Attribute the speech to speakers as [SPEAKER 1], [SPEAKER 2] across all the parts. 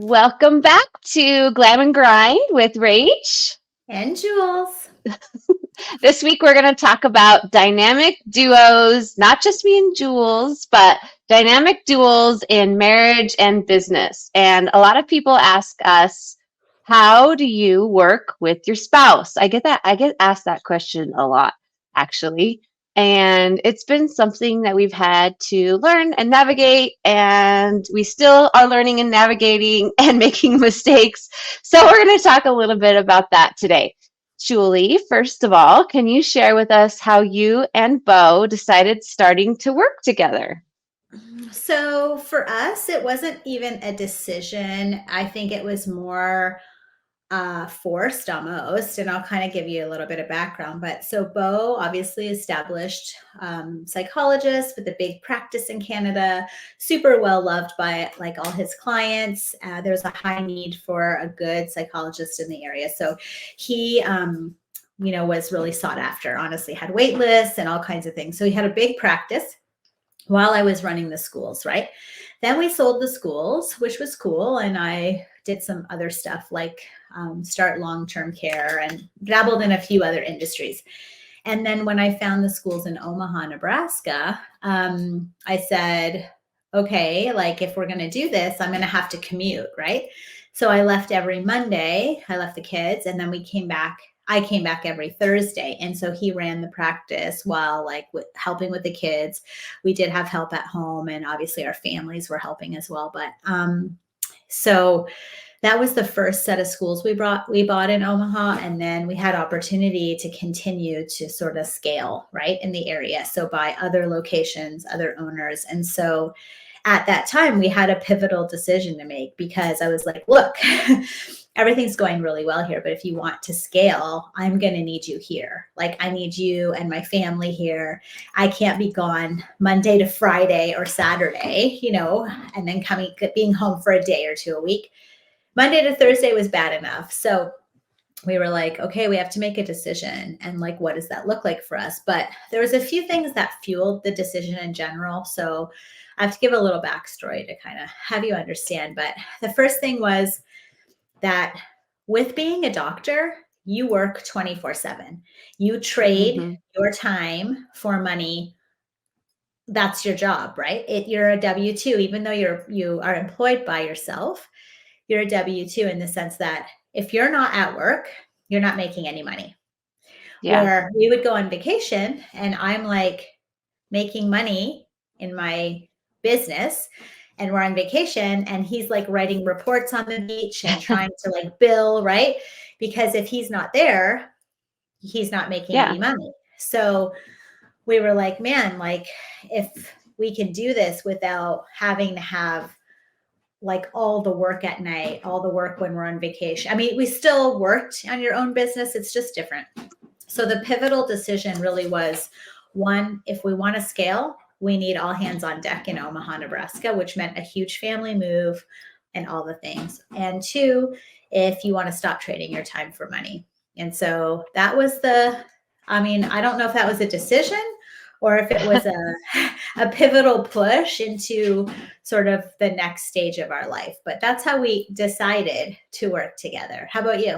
[SPEAKER 1] Welcome back to Glam and Grind with Rach.
[SPEAKER 2] And Julz.
[SPEAKER 1] This week we're going to talk about dynamic duos, not just me and Julz, but dynamic duos in marriage and business. And a lot of people ask us, how do you work with your spouse? I get asked that question a lot, actually. And it's been something that we've had to learn and navigate, and we still are learning and navigating and making mistakes. So we're going to talk a little bit about that today. Julie, first of all, can you share with us how you and Bo decided starting to work together?
[SPEAKER 2] So for us, it wasn't even a decision. I think it was more forced almost. And I'll kind of give you a little bit of background. But so Bo, obviously established psychologist with a big practice in Canada, super well loved by like all his clients. There's a high need for a good psychologist in the area. So he, was really sought after, honestly, had wait lists and all kinds of things. So he had a big practice while I was running the schools, right? Then we sold the schools, which was cool. And I did some other stuff like start long-term care and dabbled in a few other industries. And then when I found the schools in Omaha, Nebraska, I said, okay, like if we're going to do this, I'm going to have to commute, right? So I left every Monday, I left the kids, and then I came back every Thursday. And so he ran the practice while helping with the kids. We did have help at home, and obviously our families were helping as well. But so that was the first set of schools we bought in Omaha. And then we had opportunity to continue to sort of scale right in the area. So buy other locations, other owners. And so at that time we had a pivotal decision to make, because I was like, look, everything's going really well here, but if you want to scale, I'm going to need you here. Like I need you and my family here. I can't be gone Monday to Friday or Saturday, and then being home for a day or two a week. Monday to Thursday was bad enough. So we were like, okay, we have to make a decision. And like, what does that look like for us? But there was a few things that fueled the decision in general. So I have to give a little backstory to kind of have you understand. But the first thing was that with being a doctor, you work 24/7. You trade your time for money. That's your job, right? You're a W-2, even though you are employed by yourself. You're a W-2 in the sense that if you're not at work, you're not making any money. Yeah. Or we would go on vacation and I'm like making money in my business and we're on vacation and he's like writing reports on the beach and trying to like bill, right? Because if he's not there, he's not making any money. So we were like, man, like if we can do this without having to have like all the work at night, all the work when we're on vacation. I mean, we still worked on your own business. It's just different. So the pivotal decision really was, one, if we want to scale, we need all hands on deck in Omaha, Nebraska, which meant a huge family move and all the things. And two, if you want to stop trading your time for money. And so that was I don't know if that was a decision or if it was a pivotal push into sort of the next stage of our life. But that's how we decided to work together. How about you?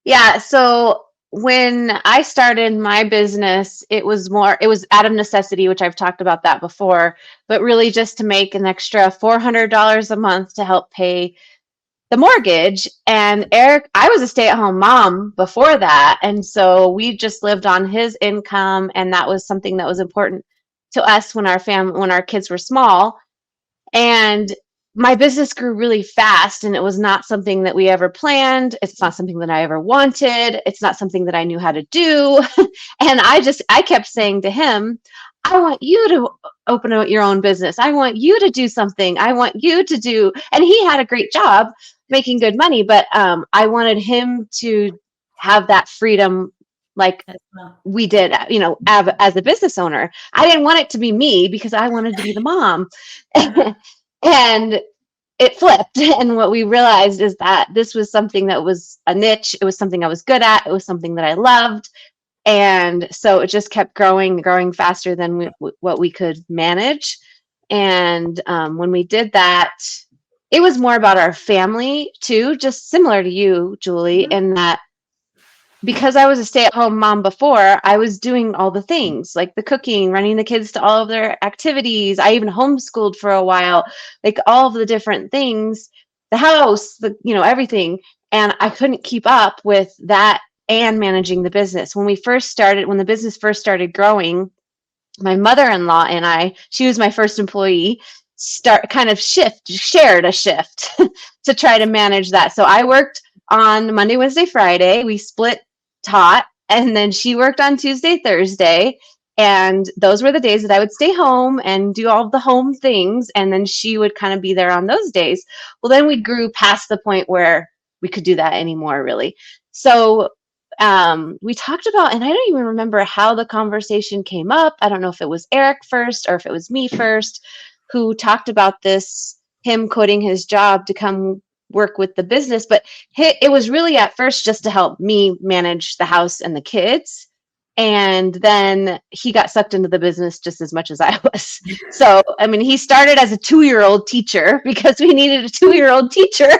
[SPEAKER 1] Yeah. So when I started my business, it was out of necessity, which I've talked about that before, but really just to make an extra $400 a month to help pay the mortgage. And Eric, I was a stay-at-home mom before that. And so we just lived on his income. And that was something that was important to us when our kids were small. And my business grew really fast, and it was not something that we ever planned. It's not something that I ever wanted. It's not something that I knew how to do. And I kept saying to him, I want you to open up your own business. I want you to do something. I want you to do, and he had a great job making good money, but I wanted him to have that freedom like we did, as a business owner. I didn't want it to be me because I wanted to be the mom. And it flipped. And what we realized is that this was something that was a niche. It was something I was good at. It was something that I loved. And so it just kept growing faster than what we could manage. And when we did that, it was more about our family too, just similar to you, Julie,
[SPEAKER 2] Mhm.
[SPEAKER 1] in that because I was a stay-at-home mom before, I was doing all the things like the cooking, running the kids to all of their activities. I even homeschooled for a while, like all of the different things, the house, everything. And I couldn't keep up with that and managing the business. When the business first started growing, my mother-in-law and she was my first employee, shared a shift to try to manage that. So I worked on Monday, Wednesday, Friday. We split taught, and then she worked on Tuesday, Thursday. And those were the days that I would stay home and do all the home things. And then she would kind of be there on those days. Well, then we grew past the point where we could do that anymore, really. So we talked about, and I don't even remember how the conversation came up. I don't know if it was Eric first or if it was me first who talked about this, him quitting his job to come work with the business. But it was really at first just to help me manage the house and the kids. And then he got sucked into the business just as much as I was. So, I mean, he started as a 2-year-old teacher because we needed a 2-year-old teacher.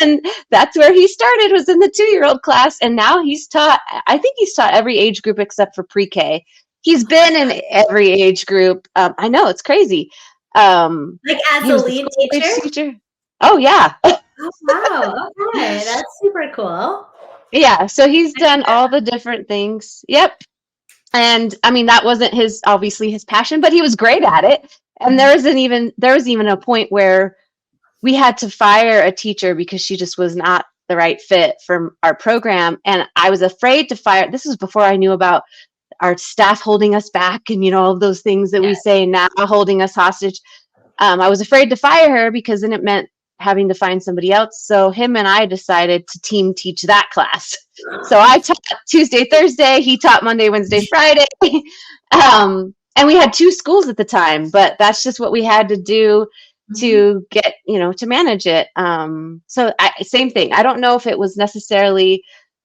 [SPEAKER 1] And that's where he started, was in the 2-year-old class. And now I think he's taught every age group except for pre-K. He's been in every age group. I know, it's crazy.
[SPEAKER 2] Like as
[SPEAKER 1] He
[SPEAKER 2] a
[SPEAKER 1] was a
[SPEAKER 2] lead
[SPEAKER 1] school age
[SPEAKER 2] teacher?
[SPEAKER 1] teacher. Oh, yeah.
[SPEAKER 2] Oh, wow. Okay. That's super cool.
[SPEAKER 1] Yeah. So he's
[SPEAKER 2] I didn't
[SPEAKER 1] done all the different things. Yep. And I mean, that wasn't obviously his passion, but he was great at it. And
[SPEAKER 2] know.
[SPEAKER 1] there was even a point where we had to fire a teacher because she just was not the right fit for our program. And I was afraid to fire. This was before I knew about our staff holding us back and, all of those things that we
[SPEAKER 2] Yes.
[SPEAKER 1] say now, holding us hostage. I was afraid to fire her because then it meant having to find somebody else. So him and I decided to team teach that class. So I taught Tuesday, Thursday. He taught Monday, Wednesday, Friday. And we had 2 schools at the time, but that's just what we had to do
[SPEAKER 2] Mhm.
[SPEAKER 1] to get, to manage it. Same thing. I don't know if it was necessarily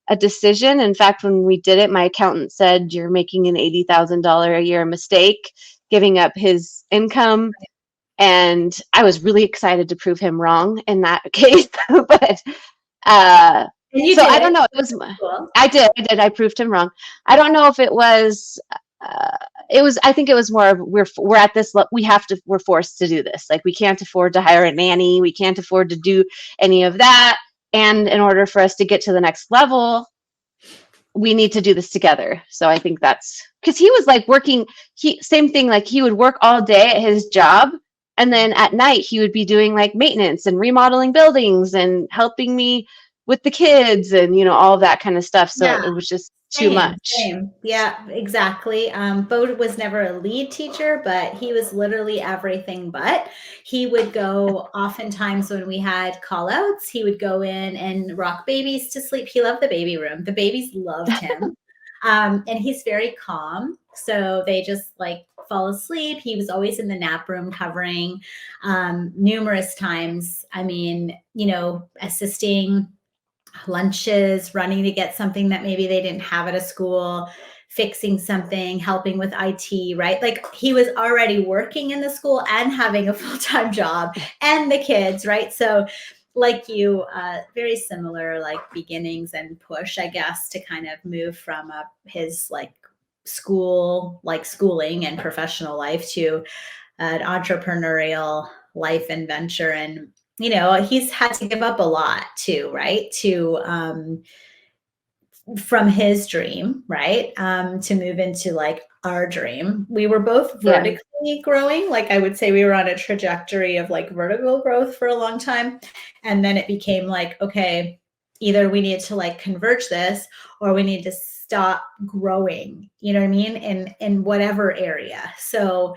[SPEAKER 1] a decision. In fact, when we did it, my accountant said, "You're making an $80,000 a year mistake, giving up his income." And I was really excited to prove him wrong in that case. But uh,
[SPEAKER 2] And you
[SPEAKER 1] so
[SPEAKER 2] did
[SPEAKER 1] I don't
[SPEAKER 2] it.
[SPEAKER 1] know.
[SPEAKER 2] Cool.
[SPEAKER 1] I did. I proved him wrong. I don't know if it was. I think it was more of we're at this. We're forced to do this. Like we can't afford to hire a nanny. We can't afford to do any of that. And in order for us to get to the next level, we need to do this together. So I think that's because he was like working. Same thing. Like he would work all day at his job, and then at night he would be doing like maintenance and remodeling buildings and helping me with the kids and all of that kind of stuff. So
[SPEAKER 2] Yeah.
[SPEAKER 1] it was just too
[SPEAKER 2] Same,
[SPEAKER 1] much.
[SPEAKER 2] same. Yeah, exactly. Bo was never a lead teacher, but he was literally everything but. He would go oftentimes when we had call outs, he would go in and rock babies to sleep. He loved the baby room. The babies loved him. And he's very calm. So they just like fall asleep. He was always in the nap room covering numerous times. I mean, assisting lunches, running to get something that maybe they didn't have at a school, fixing something, helping with IT, right? Like he was already working in the school and having a full-time job and the kids, right? So like you, very similar like beginnings and push, I guess, to kind of move from his like schooling and professional life to an entrepreneurial life and venture. And he's had to give up a lot too, right? To from his dream, right? To move into like our dream. We were both
[SPEAKER 1] Yeah.
[SPEAKER 2] vertically growing. Like I would say we were on a trajectory of like vertical growth for a long time. And then it became like, okay, either we need to like converge this or we need to stop growing, you know what I mean? In whatever area. So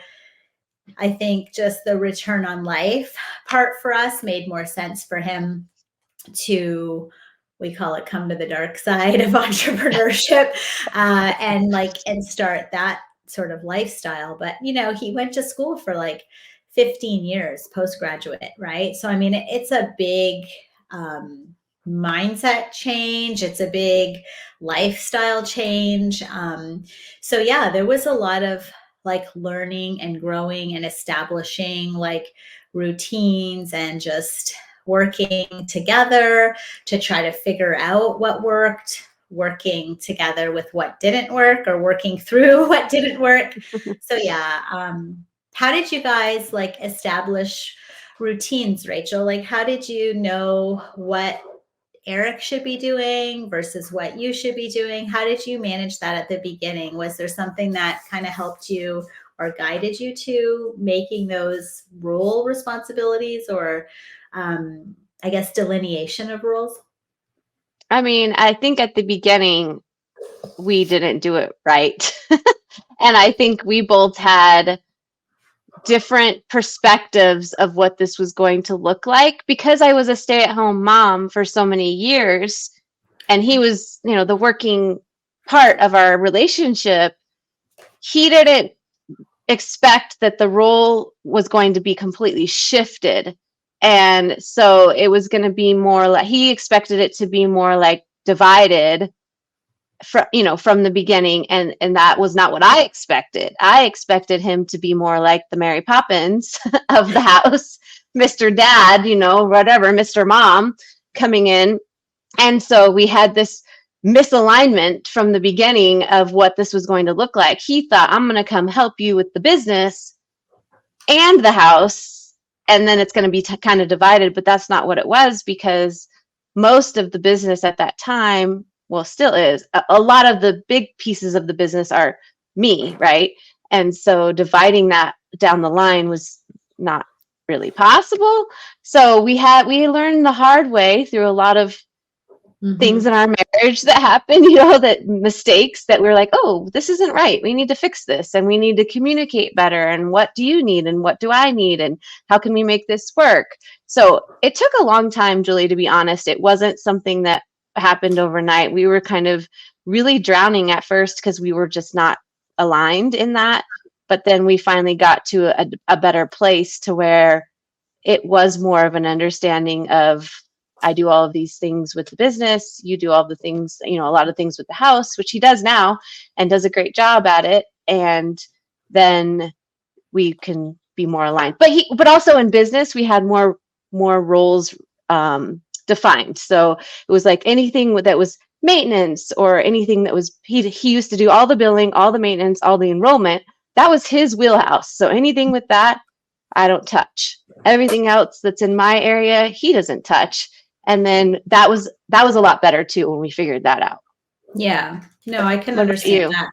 [SPEAKER 2] I think just the return on life part for us made more sense for him to, we call it, come to the dark side of entrepreneurship, and start that sort of lifestyle. But he went to school for like 15 years postgraduate, right? So I mean, it's a big mindset change. It's a big lifestyle change. So yeah, there was a lot of like learning and growing and establishing like routines and just working together to try to figure out what worked, working together with what didn't work, or working through what didn't work. So yeah, how did you guys like establish routines, Rachel? Like, how did you know what Eric should be doing versus what you should be doing? How did you manage that at the beginning? Was there something that kind of helped you or guided you to making those role responsibilities, or I guess delineation of roles?
[SPEAKER 1] I mean, I think at the beginning, we didn't do it right. And I think we both had different perspectives of what this was going to look like, because I was a stay-at-home mom for so many years and he was, the working part of our relationship. He didn't expect that the role was going to be completely shifted. And so it was going to be more like, he expected it to be more like divided from the beginning. And that was not what I expected. I expected him to be more like the Mary Poppins of the house, Mr. Dad, whatever, Mr. Mom coming in. And so we had this misalignment from the beginning of what this was going to look like. He thought, I'm going to come help you with the business and the house, and then it's going to be kind of divided. But that's not what it was, because most of the business at that time, well, still is, a lot of the big pieces of the business are me, right? And so dividing that down the line was not really possible. So we learned the hard way through a lot of things in our marriage that happened, that mistakes that we're like, oh, this isn't right. We need to fix this, and we need to communicate better. And what do you need? And what do I need? And how can we make this work? So it took a long time, Julie, to be honest. It wasn't something that happened overnight. We were kind of really drowning at first because we were just not aligned in that. But then we finally got to a better place to where it was more of an understanding of, I do all of these things with the business. You do all the things, a lot of things with the house, which he does now and does a great job at it. And then we can be more aligned. But also in business, we had more roles defined. So it was like anything that was maintenance, or anything that was, he used to do all the billing, all the maintenance, all the enrollment. That was his wheelhouse. So anything with that, I don't touch. Everything else that's in my area, he doesn't touch. And then that was a lot better too when we figured that out.
[SPEAKER 2] Yeah, no, I can understand that.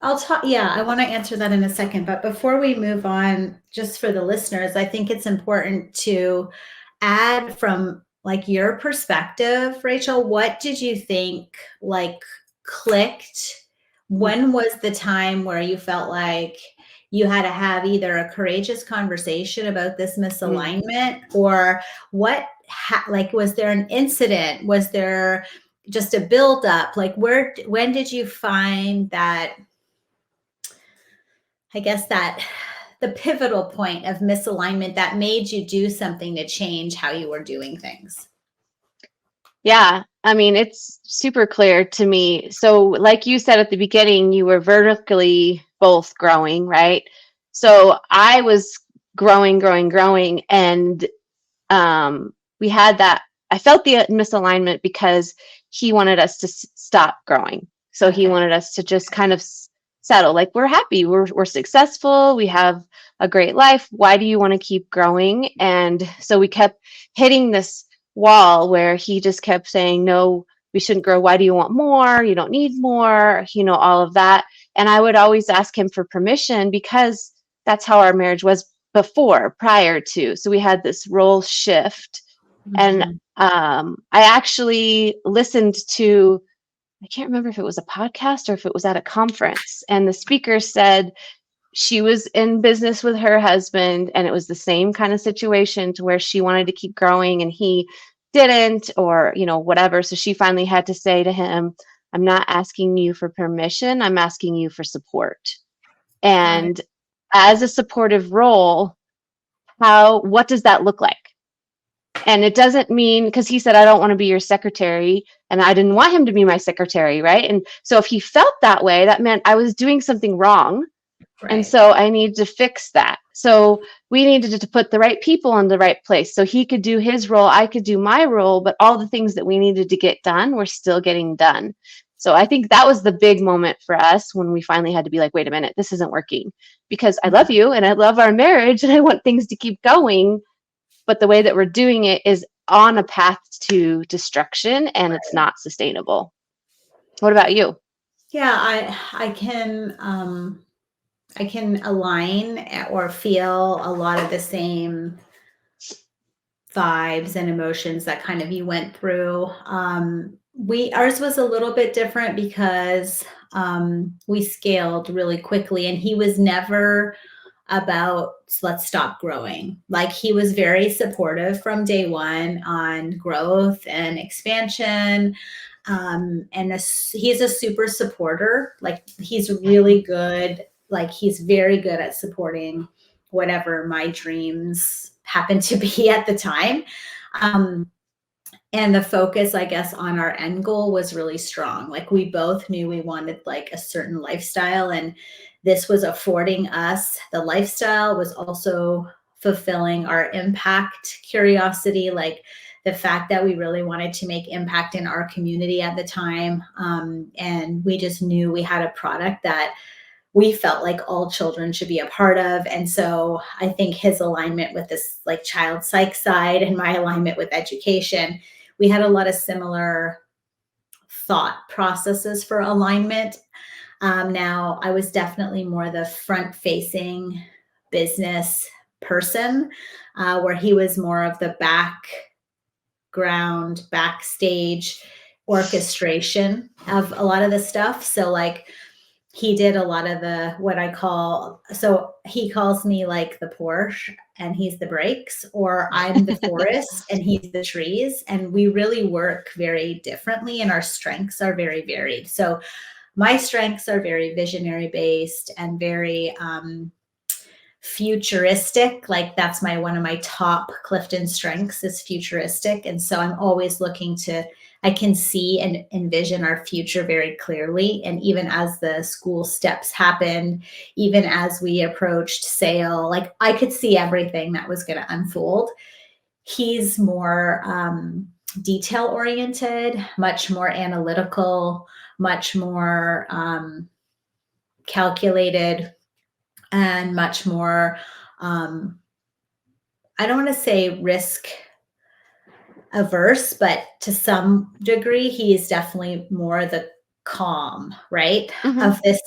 [SPEAKER 2] I'll talk. Yeah, I want to answer that in a second. But before we move on, just for the listeners, I think it's important to add from like your perspective, Rachel. What did you think like clicked? When was the time where you felt like you had to have either a courageous conversation about this misalignment, or what? Was there an incident? Was there just a buildup? Like when did you find that, I guess, that the pivotal point of misalignment that made you do something to change how you were doing things?
[SPEAKER 1] Yeah, I mean, it's super clear to me. So like you said at the beginning, you were vertically both growing, right? So I was growing, and we had that. I felt the misalignment because he wanted us to stop growing. So he wanted us to just kind of settle. Like, we're happy, we're successful, we have a great life. Why do you want to keep growing? And so we kept hitting this wall where he just kept saying, no, we shouldn't grow. Why do you want more? You don't need more, all of that. And I would always ask him for permission, because that's how our marriage was prior to. So we had this role shift. And I actually listened to, I can't remember if it was a podcast or if it was at a conference, and the speaker said she was in business with her husband, and it was the same kind of situation to where she wanted to keep growing and he didn't, or whatever. So she finally had to say to him, I'm not asking you for permission, I'm asking you for support. And as a supportive role, what does that look like? And it doesn't mean, because he said, I don't want to be your secretary, and I didn't want him to be my secretary, right? And so if he felt that way, that meant I was doing something wrong. And
[SPEAKER 2] Right.
[SPEAKER 1] so I need to fix that. So we needed to put the right people in the right place. So he could do his role, I could do my role, but all the things that we needed to get done were still getting done. So I think that was the big moment for us when we finally had to be like, wait a minute, this isn't working because I love you and I love our marriage and I want things to keep going. But the way that we're doing it is on a path to destruction and it's not sustainable. What about you?
[SPEAKER 2] Yeah, I can align or feel a lot of the same vibes and emotions that kind of you went through. We ours was a little bit different because we scaled really quickly, and he was never about let's stop growing. Like he was very supportive from day one on growth and expansion. He's a super supporter. Like he's really good. Like he's very good at supporting whatever my dreams happen to be at the time. Um, and the focus, I guess, on our end goal was really strong. Like we both knew we wanted like a certain lifestyle, and this was affording us the lifestyle, was also fulfilling our impact curiosity, like the fact that we really wanted to make impact in our community at the time. And we just knew we had a product that we felt like all children should be a part of. And so I think his alignment with this like child psych side and my alignment with education, we had a lot of similar thought processes for alignment. Now, I was definitely more the front facing business person, where he was more of the background, backstage orchestration of a lot of the stuff. So, like, he did a lot of the what I call, so he calls me like the Porsche and he's the brakes, or I'm the forest and he's the trees. And we really work very differently and our strengths are very varied. So my strengths are very visionary based and very futuristic. Like that's my one of my top Clifton strengths is futuristic. And so I'm always looking to, I can see and envision our future very clearly. And even as the school steps happened, even as we approached sale, like I could see everything that was going to unfold. He's more detail oriented, much more analytical, much more calculated, and much more, I don't want to say risk averse, but to some degree, he is definitely more the calm, right?
[SPEAKER 1] Mm-hmm.
[SPEAKER 2] Of this,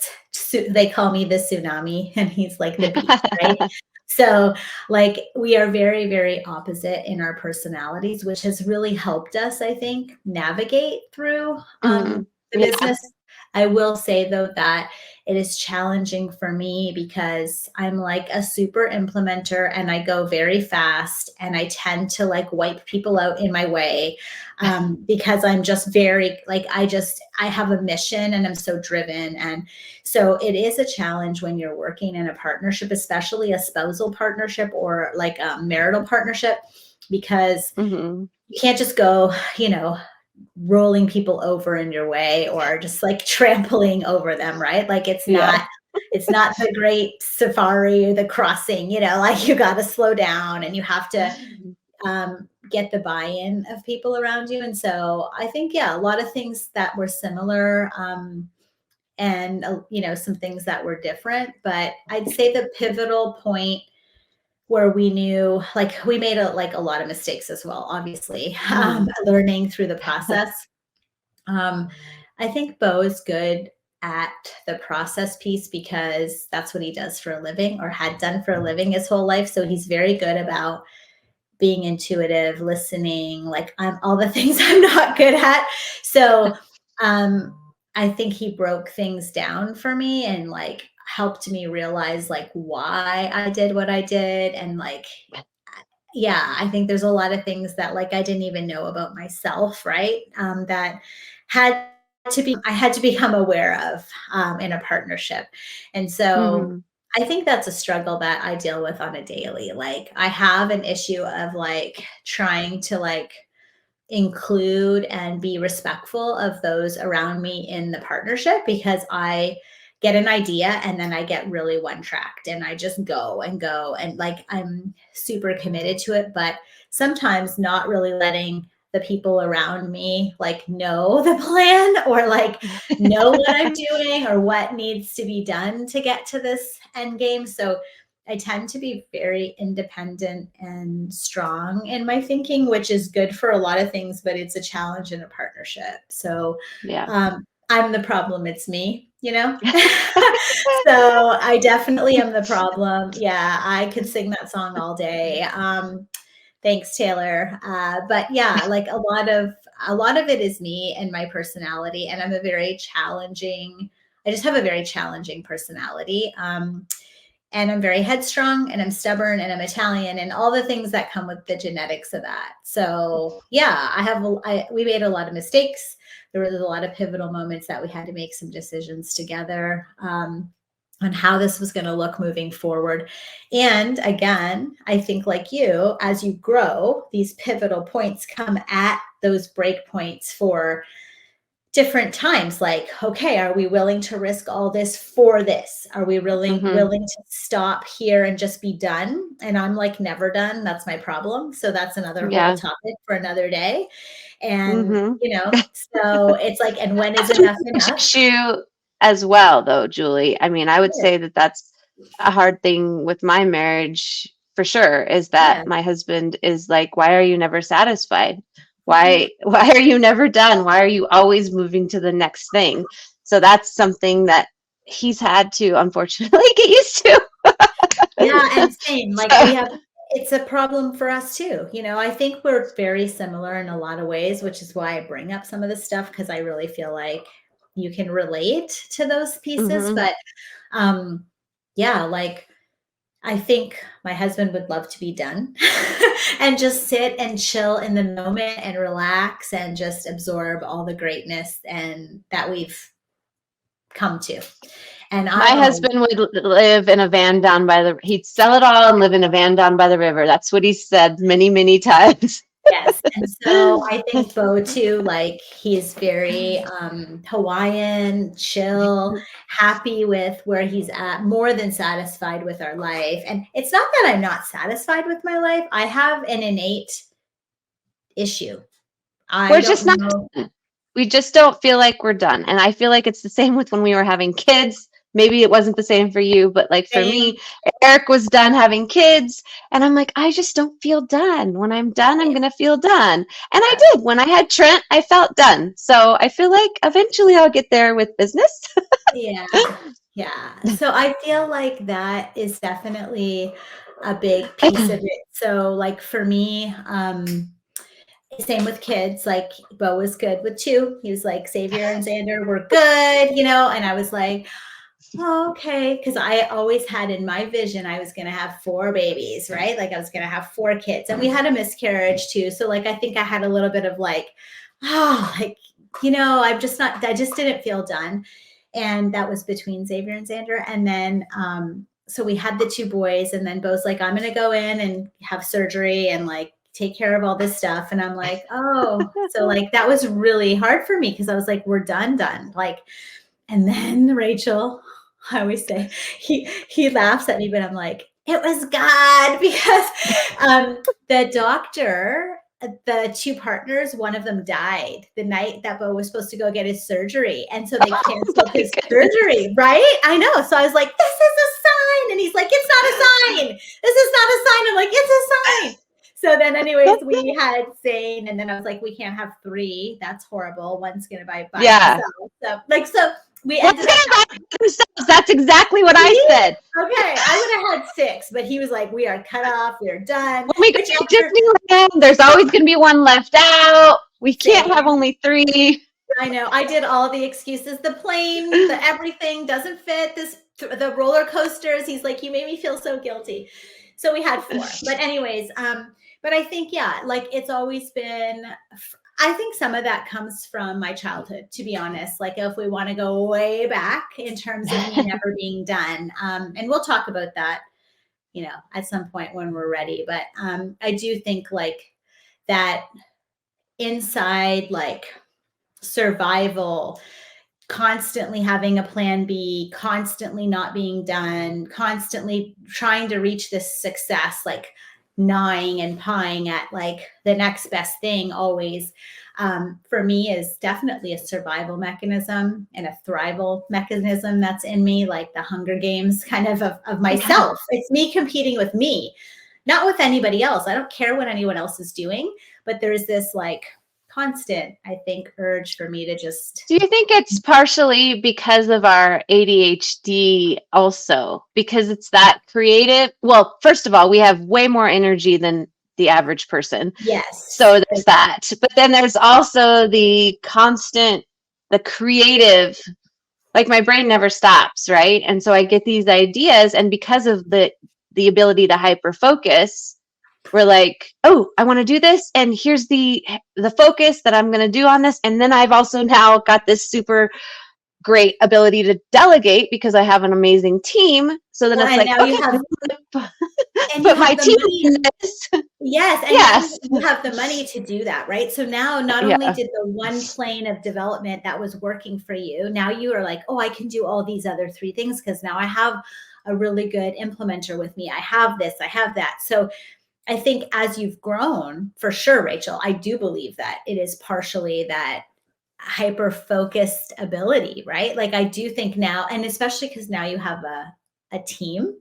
[SPEAKER 2] they call me the tsunami, and he's like the beach, right? So, like, we are very, very opposite in our personalities, which has really helped us, I think, navigate through
[SPEAKER 1] Mm-hmm.
[SPEAKER 2] the
[SPEAKER 1] Yeah.
[SPEAKER 2] business. I will say, though, that it is challenging for me because I'm like a super implementer and I go very fast and I tend to like wipe people out in my way because I'm just very like I have a mission and I'm so driven. And so it is a challenge when you're working in a partnership, especially a spousal partnership or like a marital partnership, because
[SPEAKER 1] Mm-hmm.
[SPEAKER 2] you can't just go, rolling people over in your way or just like trampling over them, right? Like
[SPEAKER 1] Yeah.
[SPEAKER 2] it's not the great safari or the crossing, like you got to slow down and you have to get the buy-in of people around you. And so I think, yeah, a lot of things that were similar, and some things that were different, but I'd say the pivotal point where we knew, like, we made a lot of mistakes as well, obviously,
[SPEAKER 1] Mm-hmm.
[SPEAKER 2] learning through the process. I think Bo is good at the process piece because that's what he does for a living or had done for a living his whole life. So he's very good about being intuitive, listening, like I'm all the things I'm not good at. So I think he broke things down for me and like helped me realize like why I did what I did. And like, yeah, I think there's a lot of things that like I didn't even know about myself, right? That had I had to become aware of in a partnership. And so
[SPEAKER 1] Mm-hmm.
[SPEAKER 2] I think that's a struggle that I deal with on a daily. Like I have an issue of like trying to like include and be respectful of those around me in the partnership because I get an idea and then I get really one tracked and I just go and go. And like, I'm super committed to it, but sometimes not really letting the people around me like know the plan or like know what I'm doing or what needs to be done to get to this end game. So I tend to be very independent and strong in my thinking, which is good for a lot of things, but it's a challenge in a partnership. So
[SPEAKER 1] Yeah.
[SPEAKER 2] I'm the problem. It's me, you know? So I definitely am the problem. Yeah, I could sing that song all day. Thanks, Taylor. But yeah, like a lot of it is me and my personality, and I'm a very challenging. I just have a very challenging personality. And I'm very headstrong and I'm stubborn and I'm Italian and all the things that come with the genetics of that. So yeah, we made a lot of mistakes. There was a lot of pivotal moments that we had to make some decisions together on how this was going to look moving forward. And again, I think like you, as you grow, these pivotal points come at those break points for different times. Like, okay, are we willing to risk all this for this? Are we really willing to stop here and just be done? And I'm like, never done. That's my problem. So that's another whole topic for another day. And, you know, so it's like, and when is enough enough?
[SPEAKER 1] Issue as well, though, Julie. I mean, I would say that that's a hard thing with my marriage for sure, is that my husband is like, why are you never satisfied? Why are you never done? Why are you always moving to the next thing? So that's something that he's had to unfortunately get used to.
[SPEAKER 2] Yeah, and same. Like it's a problem for us too. You know, I think we're very similar in a lot of ways, which is why I bring up some of this stuff, because I really feel like you can relate to those pieces. But yeah, like I think my husband would love to be done and just sit and chill in the moment and relax and just absorb all the greatness and that we've come to. And
[SPEAKER 1] my husband would live in a van down by he'd sell it all and live in a van down by the river. That's what he said many, many times.
[SPEAKER 2] Yes. And so I think Bo too, like he's very Hawaiian, chill, happy with where he's at, more than satisfied with our life. And it's not that I'm not satisfied with my life. I have an innate issue.
[SPEAKER 1] We just don't feel like we're done. And I feel like it's the same with when we were having kids. Maybe it wasn't the same for you, but like for me, Eric was done having kids. And I'm like, I just don't feel done. When I'm done, I'm going to feel done. And I did. When I had Trent, I felt done. So I feel like eventually I'll get there with business.
[SPEAKER 2] Yeah. Yeah. So I feel like that is definitely a big piece of it. So like for me, same with kids, like Bo was good with 2. He was like, Xavier and Xander were good, you know? And I was like, oh, okay. Cause I always had in my vision, I was going to have 4 babies, right? Like I was going to have 4 kids, and we had a miscarriage too. So like, I think I had a little bit of like, like, you know, I just didn't feel done. And that was between Xavier and Xander. And then, so we had the 2 boys, and then Bo's like, I'm going to go in and have surgery and like take care of all this stuff. And I'm like, oh, so like, that was really hard for me. Cause I was like, we're done. Like, and then Rachel, I always say he laughs at me, but I'm like, it was God, because the doctor, the 2 partners, one of them died the night that Bo was supposed to go get his surgery. And so they canceled his surgery, right? I know. So I was like, this is a sign. And he's like, it's not a sign. This is not a sign. I'm like, it's a sign. So then anyways, we had Zane, and then I was like, we can't have 3. That's horrible. One's going to buy by himself. So we ended up.
[SPEAKER 1] That's exactly what I said.
[SPEAKER 2] Okay, I would have had 6, but he was like, we are cut off. We are done.
[SPEAKER 1] When we go to Disneyland, there's always going to be one left out. We can't have only 3.
[SPEAKER 2] I know. I did all the excuses. The plane, the everything doesn't fit. The roller coasters. He's like, you made me feel so guilty. So we had 4. But anyways, but I think, yeah, like it's always been, I think some of that comes from my childhood, to be honest. Like if we want to go way back in terms of me never being done. And we'll talk about that, you know, at some point when we're ready. But I do think like that inside like survival constantly having a plan B, constantly not being done, constantly trying to reach this success, like gnawing and pawing at like the next best thing always, for me is definitely a survival mechanism and a thrival mechanism that's in me, like the Hunger Games kind of
[SPEAKER 1] Yeah.
[SPEAKER 2] myself. It's me competing with me, not with anybody else. I don't care what anyone else is doing, but there's this like constant, I think, urge for me to just.
[SPEAKER 1] Do you think it's partially because of our ADHD also? Because it's that creative. Well, first of all, we have way more energy than the average person.
[SPEAKER 2] Yes.
[SPEAKER 1] So there's that. But then there's also the constant, the creative, like my brain never stops, right? And so I get these ideas, and because of the ability to hyper focus, we're like, oh, I want to do this, and here's the focus that I'm going to do on this. And then I've also now got this super great ability to delegate because I have an amazing team. So then
[SPEAKER 2] Well,
[SPEAKER 1] it's
[SPEAKER 2] and
[SPEAKER 1] like,
[SPEAKER 2] now you
[SPEAKER 1] okay,
[SPEAKER 2] have and you
[SPEAKER 1] put my
[SPEAKER 2] have the
[SPEAKER 1] team
[SPEAKER 2] money.
[SPEAKER 1] in this.
[SPEAKER 2] Yes, and now
[SPEAKER 1] Yes.
[SPEAKER 2] you have the money to do that, right? So now not only
[SPEAKER 1] Yeah.
[SPEAKER 2] did the one plane of development that was working for you, now you are like, oh, I can do all these other three things because now I have a really good implementer with me. I have this, I have that. So I think as you've grown, for sure, Rachel, I do believe that it is partially that hyper focused ability, right? Like I do think now, and especially because now you have a team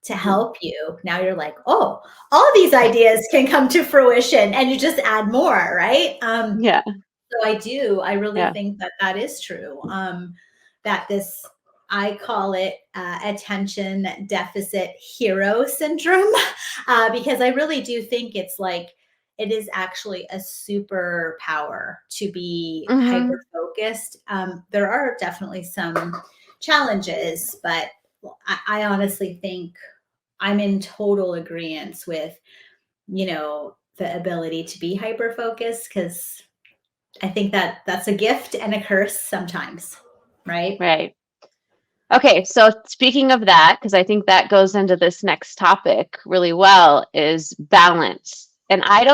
[SPEAKER 2] to help you. Now you're like, oh, all these ideas can come to fruition, and you just add more, right?
[SPEAKER 1] Yeah.
[SPEAKER 2] So I really
[SPEAKER 1] Yeah.
[SPEAKER 2] think that that is true. That this, I call it attention deficit hero syndrome, because I really do think it's like, it is actually a superpower to be
[SPEAKER 1] Hmm.
[SPEAKER 2] hyper focused. There are definitely some challenges, but I honestly think I'm in total agreement with, the ability to be hyper focused, because I think that that's a gift and a curse sometimes, right?
[SPEAKER 1] Right. Okay, so speaking of that, because I think that goes into this next topic really well, is balance. And I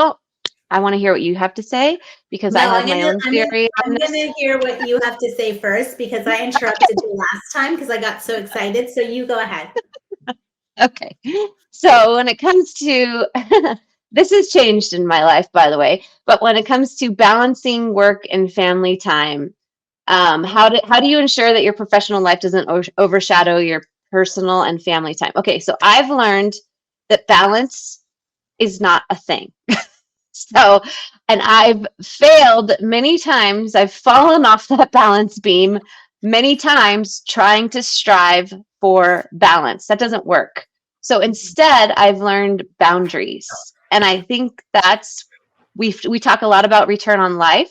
[SPEAKER 1] want to hear what you have to say because I
[SPEAKER 2] No,
[SPEAKER 1] have my own theory on
[SPEAKER 2] I'm
[SPEAKER 1] this.
[SPEAKER 2] gonna hear what you have to say first, because I interrupted you last time because I got so excited. So you go ahead.
[SPEAKER 1] Okay. So when it comes to this has changed in my life, by the way, but when it comes to balancing work and family time, how do you ensure that your professional life doesn't overshadow your personal and family time? Okay, so I've learned that balance is not a thing. So, and I've failed many times. I've fallen off that balance beam many times trying to strive for balance. That doesn't work. So instead, I've learned boundaries. And I think that's we talk a lot about return on life,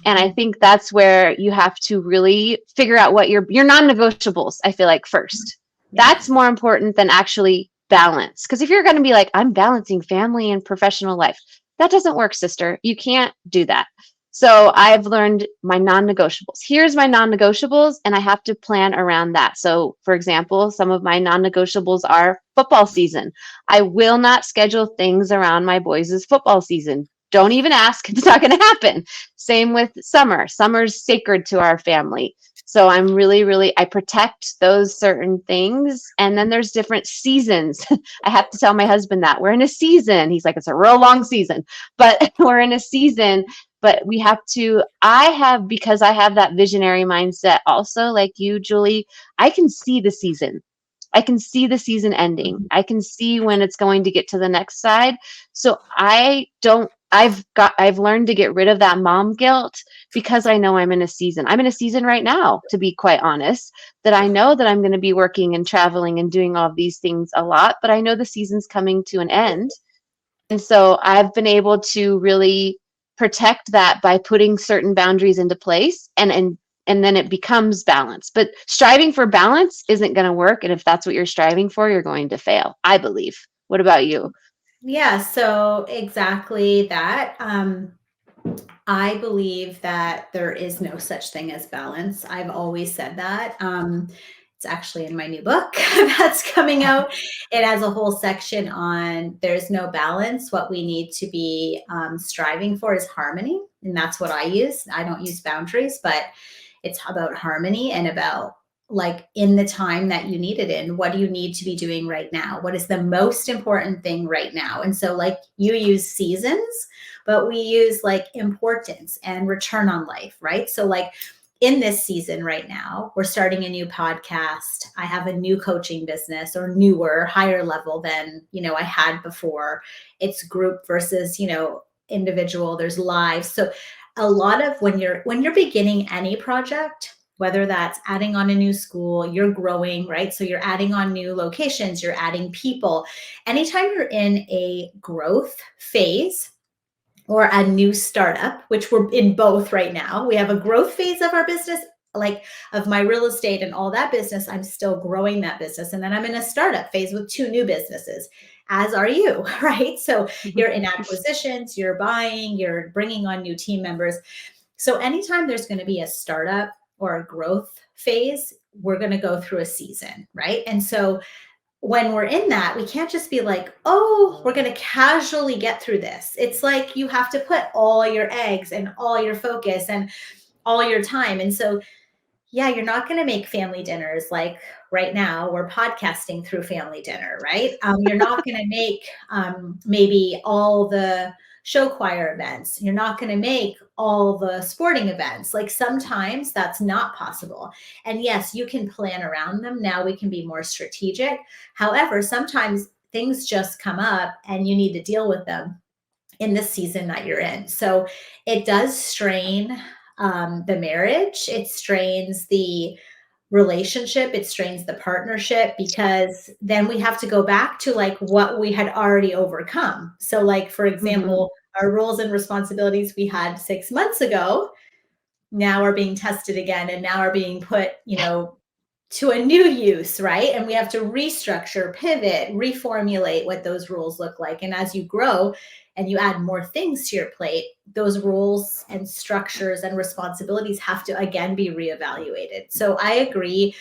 [SPEAKER 1] and I think that's where you have to really figure out what your non-negotiables, I feel like, first. That's
[SPEAKER 2] Yes.
[SPEAKER 1] more important than actually balance. Because if you're going to be like, I'm balancing family and professional life, that doesn't work, sister. You can't do that. So I've learned my non-negotiables. Here's my non-negotiables, and I have to plan around that. So, for example, some of my non-negotiables are football season. I will not schedule things around my boys' football season. Don't even ask. It's not going to happen. Same with summer. Summer's sacred to our family. So I'm really, really, I protect those certain things. And then there's different seasons. I have to tell my husband that we're in a season. He's like, it's a real long season, but we're in a season. But we have to, because I have that visionary mindset also, like you, Julie, I can see the season. I can see the season ending. I can see when it's going to get to the next side. So I've learned to get rid of that mom guilt because I know I'm in a season. I'm in a season right now, to be quite honest, that I know that I'm going to be working and traveling and doing all of these things a lot, but I know the season's coming to an end. And so I've been able to really protect that by putting certain boundaries into place, and then it becomes balance. But striving for balance isn't going to work, and if that's what you're striving for, you're going to fail, I believe. What about you?
[SPEAKER 2] Yeah, so exactly that. I believe that there is no such thing as balance. I've always said that. It's actually in my new book that's coming out. It has a whole section on there's no balance. What we need to be striving for is harmony. And that's what I use. I don't use boundaries, but It's about harmony and about like in the time that you need it in, what do you need to be doing right now? What is the most important thing right now? And so like you use seasons, but we use like importance and return on life, right? So like in this season right now, we're starting a new podcast. I have a new coaching business, or newer, higher level than, I had before. It's group versus, individual. There's live. So a lot of when you're beginning any project, whether that's adding on a new school, you're growing, right? So you're adding on new locations, you're adding people. Anytime you're in a growth phase or a new startup, which we're in both right now, we have a growth phase of our business, like of my real estate and all that business. I'm still growing that business. And then I'm in a startup phase with 2 new businesses, as are you, right? So you're in acquisitions, you're buying, you're bringing on new team members. So anytime there's going to be a startup or a growth phase, we're going to go through a season, right? And so when we're in that, we can't just be like, oh, we're going to casually get through this. It's like you have to put all your eggs and all your focus and all your time. And so, yeah, you're not going to make family dinners like right now we're podcasting through family dinner, right? You're not going to make maybe all the show choir events. You're not going to make all the sporting events. Like sometimes that's not possible. And yes, you can plan around them. Now we can be more strategic. However, sometimes things just come up and you need to deal with them in the season that you're in. So it does strain the marriage. It strains the relationship. It strains the partnership, because then we have to go back to like what we had already overcome. So like, for example, our roles and responsibilities we had 6 months ago now are being tested again, and now are being put, to a new use, right? And we have to restructure, pivot, reformulate what those rules look like. And as you grow and you add more things to your plate, those rules and structures and responsibilities have to again be reevaluated. So I agree,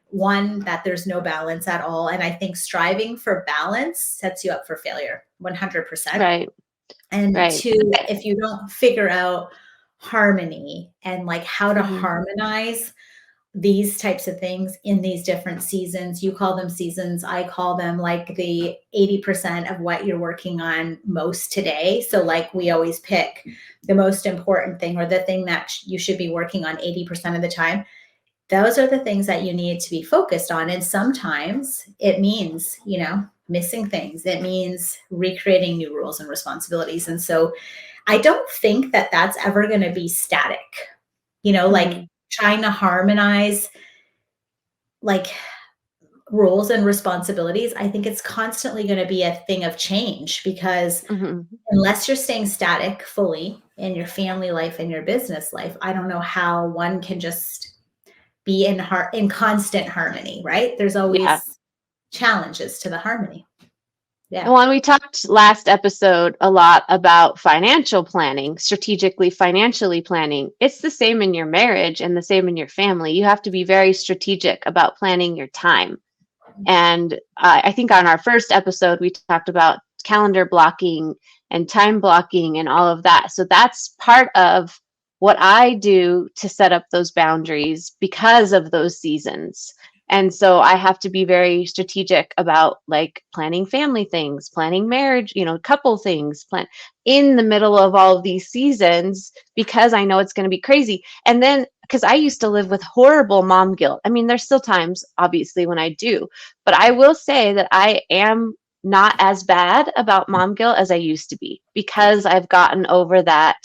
[SPEAKER 2] one, that there's no balance at all. And I think striving for balance sets you up for failure, 100%.
[SPEAKER 1] Right.
[SPEAKER 2] And
[SPEAKER 1] Right.
[SPEAKER 2] 2, if you don't figure out harmony and like how to harmonize these types of things in these different seasons, you call them seasons, I call them like the 80% of what you're working on most today. So like we always pick the most important thing, or the thing that you should be working on 80% of the time. Those are the things that you need to be focused on. And sometimes it means, missing things. It means recreating new rules and responsibilities. And so I don't think that that's ever going to be static, like trying to harmonize like rules and responsibilities. I think it's constantly going to be a thing of change, because unless you're staying static fully in your family life and your business life, I don't know how one can just be in constant harmony, right? There's always challenges to the harmony. Yeah.
[SPEAKER 1] Well, and we talked last episode a lot about financial planning, financially planning. It's the same in your marriage and the same in your family. You have to be very strategic about planning your time. And I think on our first episode, we talked about calendar blocking and time blocking and all of that. So that's part of what I do to set up those boundaries because of those seasons. And so I have to be very strategic about like planning family things, planning marriage, couple things, plan in the middle of all of these seasons, because I know it's going to be crazy. And then because I used to live with horrible mom guilt. I mean, there's still times, obviously, when I do, but I will say that I am not as bad about mom guilt as I used to be, because I've gotten over that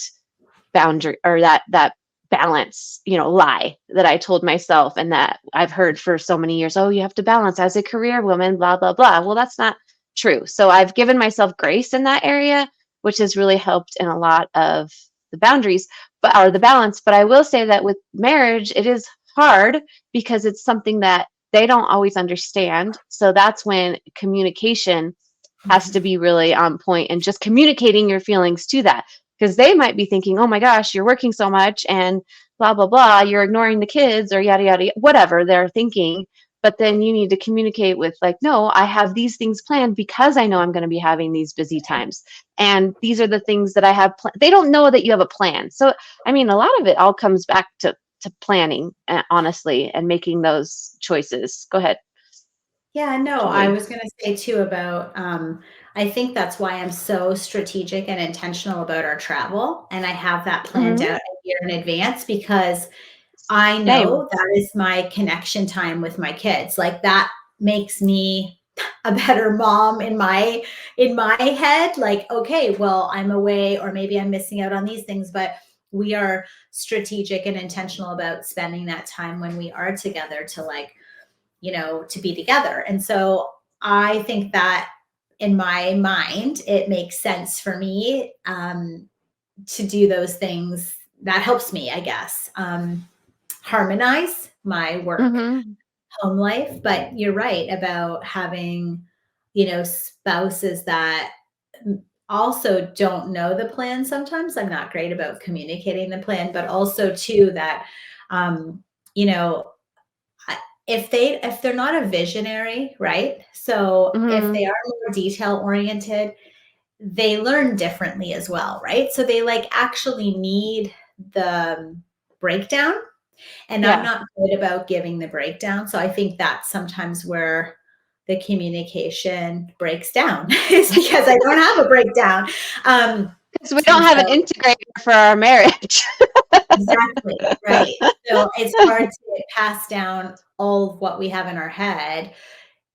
[SPEAKER 1] boundary, or that balance, lie that I told myself, and that I've heard for so many years. Oh, you have to balance as a career woman, blah, blah, blah. Well, that's not true. So I've given myself grace in that area, which has really helped in a lot of the boundaries, or the balance. But I will say that with marriage, it is hard because it's something that they don't always understand. So that's when communication has to be really on point, and just communicating your feelings to that. Because they might be thinking, oh my gosh, you're working so much and blah, blah, blah, you're ignoring the kids, or yada, yada, whatever they're thinking. But then you need to communicate with like, no, I have these things planned because I know I'm going to be having these busy times. And these are the things that I have. They don't know that you have a plan. So, I mean, a lot of it all comes back to to planning, honestly, and making those choices. Go ahead,
[SPEAKER 2] Yeah, no, I
[SPEAKER 1] Julie.
[SPEAKER 2] was going to say too about, I think that's why I'm so strategic and intentional about our travel. And I have that planned
[SPEAKER 1] Hmm.
[SPEAKER 2] out a year in advance because I
[SPEAKER 1] Same.
[SPEAKER 2] know that is my connection time with my kids. Like that makes me a better mom in my head. Like, okay, well, I'm away or maybe I'm missing out on these things, but we are strategic and intentional about spending that time when we are together to like, to be together. And so I think that in my mind, it makes sense for me to do those things. That helps me, I guess, harmonize my work
[SPEAKER 1] Hmm.
[SPEAKER 2] home life. But you're right about having, spouses that also don't know the plan. Sometimes I'm not great about communicating the plan, but also too that, um, you know, if they're not a visionary, right? So if
[SPEAKER 1] Hmm.
[SPEAKER 2] they are more detail oriented, they learn differently as well, right? So they like actually need the breakdown, and I'm
[SPEAKER 1] Yeah.
[SPEAKER 2] not good about giving the breakdown. So I think that's sometimes where the communication breaks down is because I don't have a breakdown. Um,
[SPEAKER 1] Because we don't
[SPEAKER 2] and
[SPEAKER 1] have an
[SPEAKER 2] so
[SPEAKER 1] integrator for our marriage.
[SPEAKER 2] exactly, right. So it's hard to pass down all of what we have in our head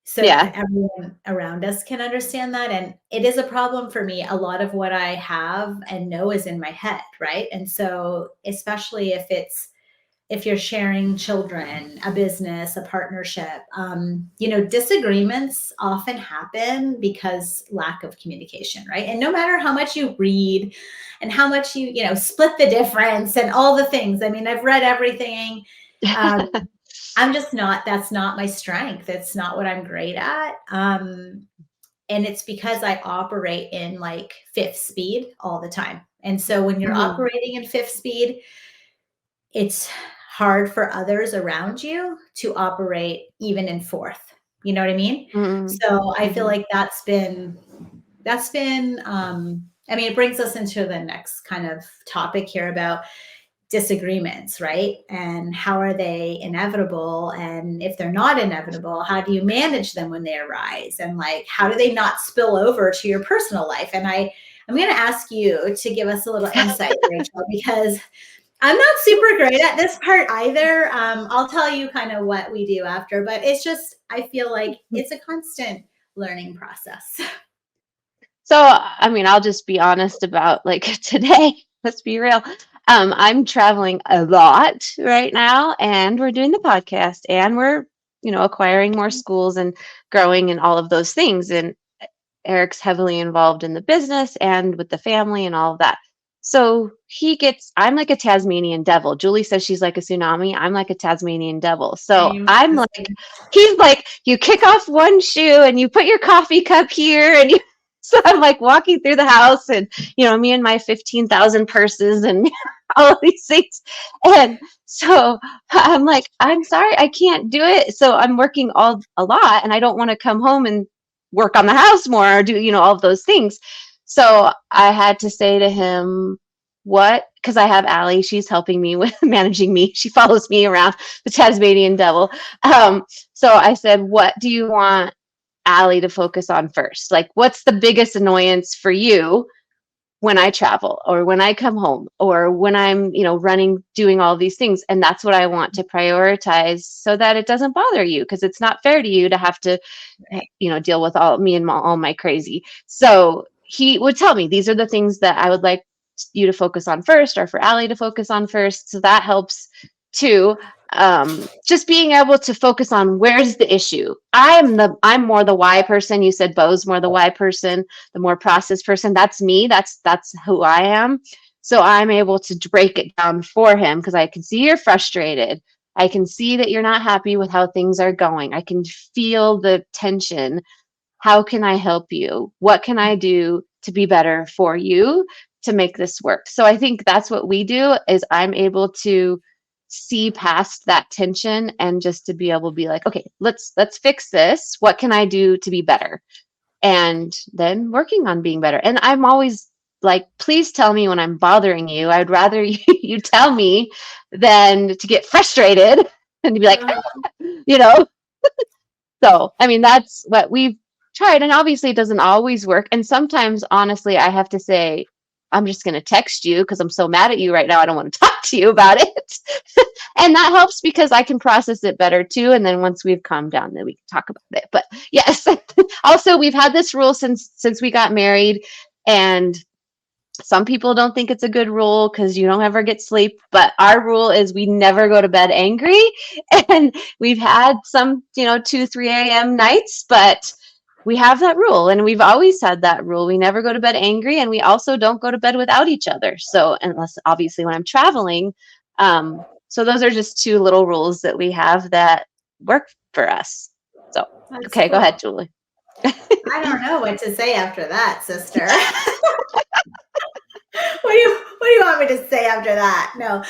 [SPEAKER 2] so
[SPEAKER 1] Yeah.
[SPEAKER 2] that everyone around us can understand that. And it is a problem for me. A lot of what I have and know is in my head, right? And so, especially if you're sharing children, a business, a partnership, disagreements often happen because lack of communication, right? And no matter how much you read and how much split the difference and all the things. I mean, I've read everything. Um, I'm just not, that's not my strength. It's not what I'm great at. And it's because I operate in like fifth speed all the time. And so when you're
[SPEAKER 1] Hmm.
[SPEAKER 2] operating in fifth speed, it's hard for others around you to operate even in fourth. You know what I mean?
[SPEAKER 1] Hmm.
[SPEAKER 2] So I feel
[SPEAKER 1] Hmm.
[SPEAKER 2] like I mean, it brings us into the next kind of topic here about disagreements, right? And how are they inevitable? And if they're not inevitable, how do you manage them when they arise? And like, how do they not spill over to your personal life? And I'm going to ask you to give us a little insight, Rachel, because I'm not super great at this part either. I'll tell you kind of what we do after, but it's just, I feel like it's a constant learning process.
[SPEAKER 1] So, I mean, I'll just be honest about like today. Let's be real. I'm traveling a lot right now, and we're doing the podcast, and we're, acquiring more schools and growing and all of those things. And Eric's heavily involved in the business and with the family and all of that. So I'm like a Tasmanian devil. Julie says she's like a tsunami. I'm like a Tasmanian devil. So
[SPEAKER 2] Same.
[SPEAKER 1] I'm like, he's like, you kick off one shoe and you put your coffee cup here and you, so I'm like walking through the house and, me and my 15,000 purses and all of these things. And so I'm like, I'm sorry, I can't do it. So I'm working a lot and I don't want to come home and work on the house more or do, all of those things. So I had to say to him, what? Because I have Allie, she's helping me with managing me. She follows me around, the Tasmanian devil. Um, so I said, what do you want Allie to focus on first? Like, what's the biggest annoyance for you when I travel or when I come home or when I'm, running, doing all these things? And that's what I want to prioritize so that it doesn't bother you, because it's not fair to you to have to, deal with all me and all my crazy. So he would tell me, these are the things that I would like you to focus on first, or for Allie to focus on first. So that helps too. Just being able to focus on where's the issue. I'm more the why person. You said Bo's more the why person, the more process person. That's me. That's who I am. So I'm able to break it down for him because I can see you're frustrated. I can see that you're not happy with how things are going. I can feel the tension. How can I help you? What can I do to be better for you to make this work? So I think that's what we do, is I'm able to see past that tension and just to be able to be like, okay, let's fix this. What can I do to be better? And then working on being better. And I'm always like, please tell me when I'm bothering you. I'd rather you tell me than to get frustrated and to be like,
[SPEAKER 2] Uh-huh.
[SPEAKER 1] you know. So, I mean, that's what we've tried. And obviously, it doesn't always work. And sometimes, honestly, I have to say, I'm just going to text you because I'm so mad at you right now. I don't want to talk to you about it. And that helps because I can process it better too. And then once we've calmed down, then we can talk about it. But yes, also, we've had this rule since we got married. And some people don't think it's a good rule because you don't ever get sleep, but our rule is we never go to bed angry. And we've had some, 2, 3 a.m. nights, but we have that rule and we've always had that rule. We never go to bed angry and we also don't go to bed without each other. So, unless obviously when I'm traveling. So, those are just two little rules that we have that work for us. So,
[SPEAKER 2] That's
[SPEAKER 1] okay, go
[SPEAKER 2] cool.
[SPEAKER 1] ahead, Julie.
[SPEAKER 2] I don't know what to say after that, sister. What do you want me to say after that? No.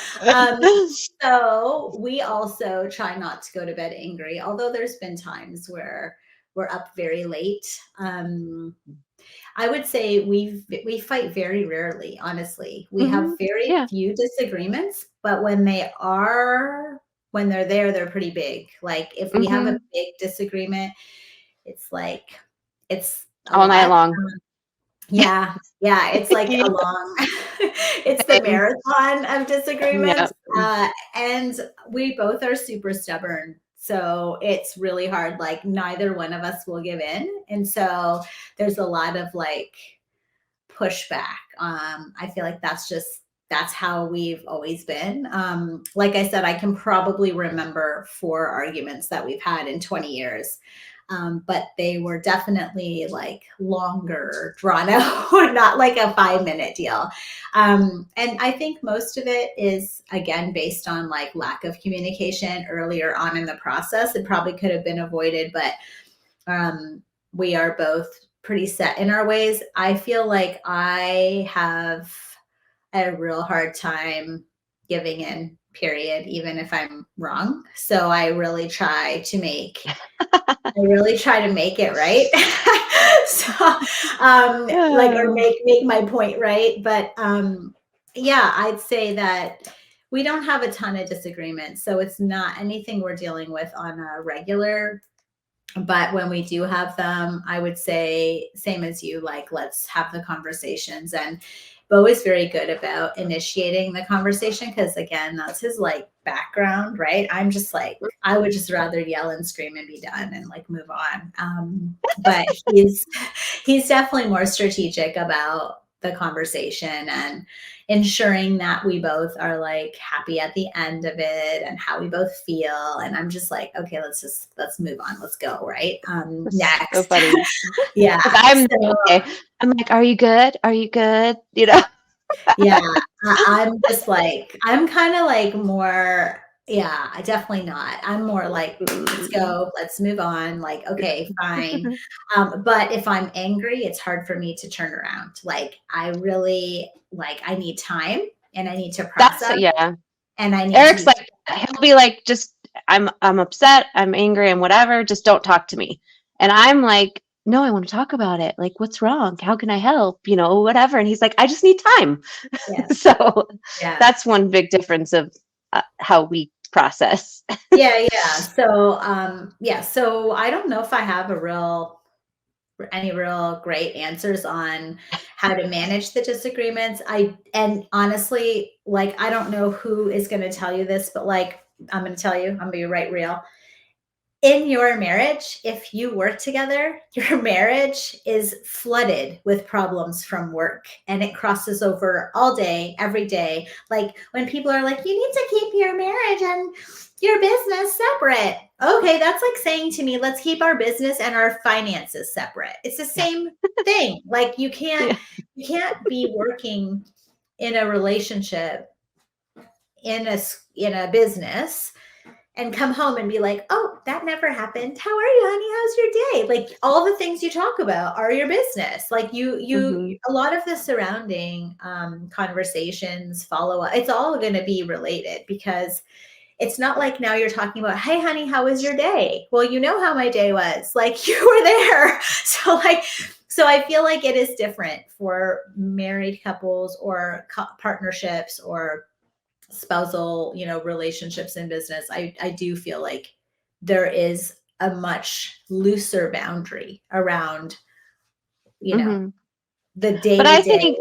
[SPEAKER 2] So we also try not to go to bed angry, although there's been times where we're up very late. I would say we fight very rarely, honestly. We have very
[SPEAKER 1] Yeah.
[SPEAKER 2] few disagreements, but when they're there, they're pretty big. Like if we have a big disagreement, it's like it's a
[SPEAKER 1] All night
[SPEAKER 2] lot.
[SPEAKER 1] long.
[SPEAKER 2] Yeah, it's like
[SPEAKER 1] Yeah.
[SPEAKER 2] a long it's the marathon of
[SPEAKER 1] Yeah.
[SPEAKER 2] disagreements, and we both are super stubborn, so it's really hard, like, neither one of us will give in, and so there's a lot of, like, pushback. I feel like that's how we've always been. Like I said, I can probably remember 4 arguments that we've had in 20 years. But they were definitely like longer, drawn out, not like a 5-minute deal. And I think most of it is, again, based on like lack of communication earlier on in the process. It probably could have been avoided, but we are both pretty set in our ways. I feel like I have a real hard time giving in, period, even if I'm wrong. So I really try to make it right. So like, or make my point right. But yeah, I'd say that we don't have a ton of disagreements. So it's not anything we're dealing with on a regular. But when we do have them, I would say, same as you, like, let's have the conversations. And Bo is very good about initiating the conversation because, again, that's his like background, right? I'm just like, I would just rather yell and scream and be done and like move on. But he's definitely more strategic about the conversation and ensuring that we both are like happy at the end of it and how we both feel. And I'm just like, okay, let's move on. Let's go. Right. Next.
[SPEAKER 1] So funny.
[SPEAKER 2] Yeah.
[SPEAKER 1] I'm okay. I'm like, are you good? Are you good?
[SPEAKER 2] Yeah. I'm just like, I'm kind of like more, yeah, I definitely not. I'm more like, let's go, let's move on. Like, okay, fine. But if I'm angry, it's hard for me to turn around. Like, I really I need time and I need to process.
[SPEAKER 1] Yeah.
[SPEAKER 2] And I need
[SPEAKER 1] Eric's like, he'll be like, just, I'm upset, I'm angry, and whatever, just don't talk to me. And I'm like, no, I want to talk about it. Like, what's wrong? How can I help? Whatever. And he's like, I just need time.
[SPEAKER 2] Yes.
[SPEAKER 1] So
[SPEAKER 2] Yeah.
[SPEAKER 1] that's one big difference of how we process.
[SPEAKER 2] Yeah. So, so I don't know if I have any real great answers on how to manage the disagreements. And honestly, like, I don't know who is going to tell you this, but like, I'm going to tell you, I'm going to be right real. In your marriage, if you work together, your marriage is flooded with problems from work and it crosses over all day, every day. Like when people are like, you need to keep your marriage and your business separate. Okay, that's like saying to me, let's keep our business and our finances separate. It's the same thing. Like you can't be working in a relationship in a business and come home and be like, oh, that never happened. How are you, honey? How's your day? Like all the things you talk about are your business. Like a lot of the surrounding conversations, follow up, it's all going to be related because it's not like now you're talking about, hey, honey, how was your day? Well, you know how my day was. Like you were there. So like, So I feel like it is different for married couples or partnerships or spousal, relationships in business. I do feel like there is a much looser boundary around,
[SPEAKER 1] Hmm.
[SPEAKER 2] the
[SPEAKER 1] But
[SPEAKER 2] day to
[SPEAKER 1] I
[SPEAKER 2] day.
[SPEAKER 1] think,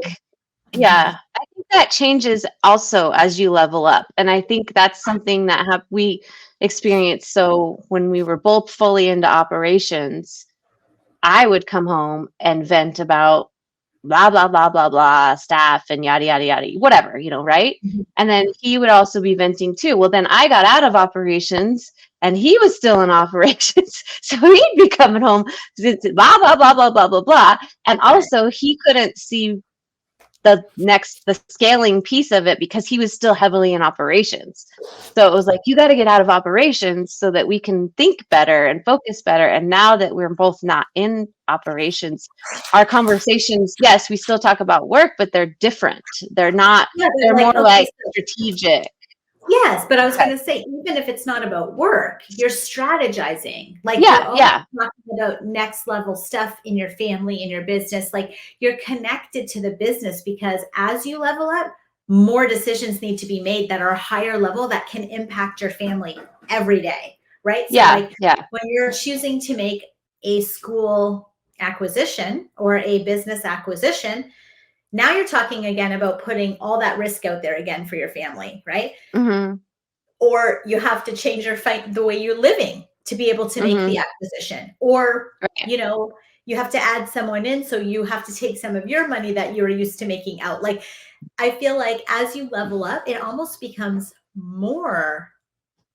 [SPEAKER 1] yeah, I think that changes also as you level up. And I think that's something that we experienced. So when we were both fully into operations, I would come home and vent about blah, blah, blah, blah, blah, staff and yada, yada, yada, whatever, right? And then he would also be venting too. Well, then I got out of operations and he was still in operations. So he'd be coming home, blah, blah, blah, blah, blah, blah, blah. And also he couldn't see the scaling piece of it because he was still heavily in operations. So it was like, you got to get out of operations so that we can think better and focus better. And now that we're both not in operations, our conversations, yes, we still talk about work, but they're different. They're not,
[SPEAKER 2] Yeah,
[SPEAKER 1] they're
[SPEAKER 2] like,
[SPEAKER 1] more
[SPEAKER 2] okay,
[SPEAKER 1] like strategic.
[SPEAKER 2] Yes, but I was
[SPEAKER 1] Okay.
[SPEAKER 2] going to say, even if it's not about work, you're strategizing. Like
[SPEAKER 1] Yeah,
[SPEAKER 2] you're always
[SPEAKER 1] yeah.
[SPEAKER 2] talking about next level stuff in your family, in your business. Like you're connected to the business because as you level up, more decisions need to be made that are higher level that can impact your family every day, right? So
[SPEAKER 1] Yeah,
[SPEAKER 2] like
[SPEAKER 1] yeah.
[SPEAKER 2] when you're choosing to make a school acquisition or a business acquisition, now you're talking again about putting all that risk out there again for your family, right?
[SPEAKER 1] Mm-hmm.
[SPEAKER 2] Or you have to change the way you're living to be able to make the acquisition, or
[SPEAKER 1] Right.
[SPEAKER 2] you have to add someone in, so you have to take some of your money that you're used to making out. Like I feel like as you level up, it almost becomes more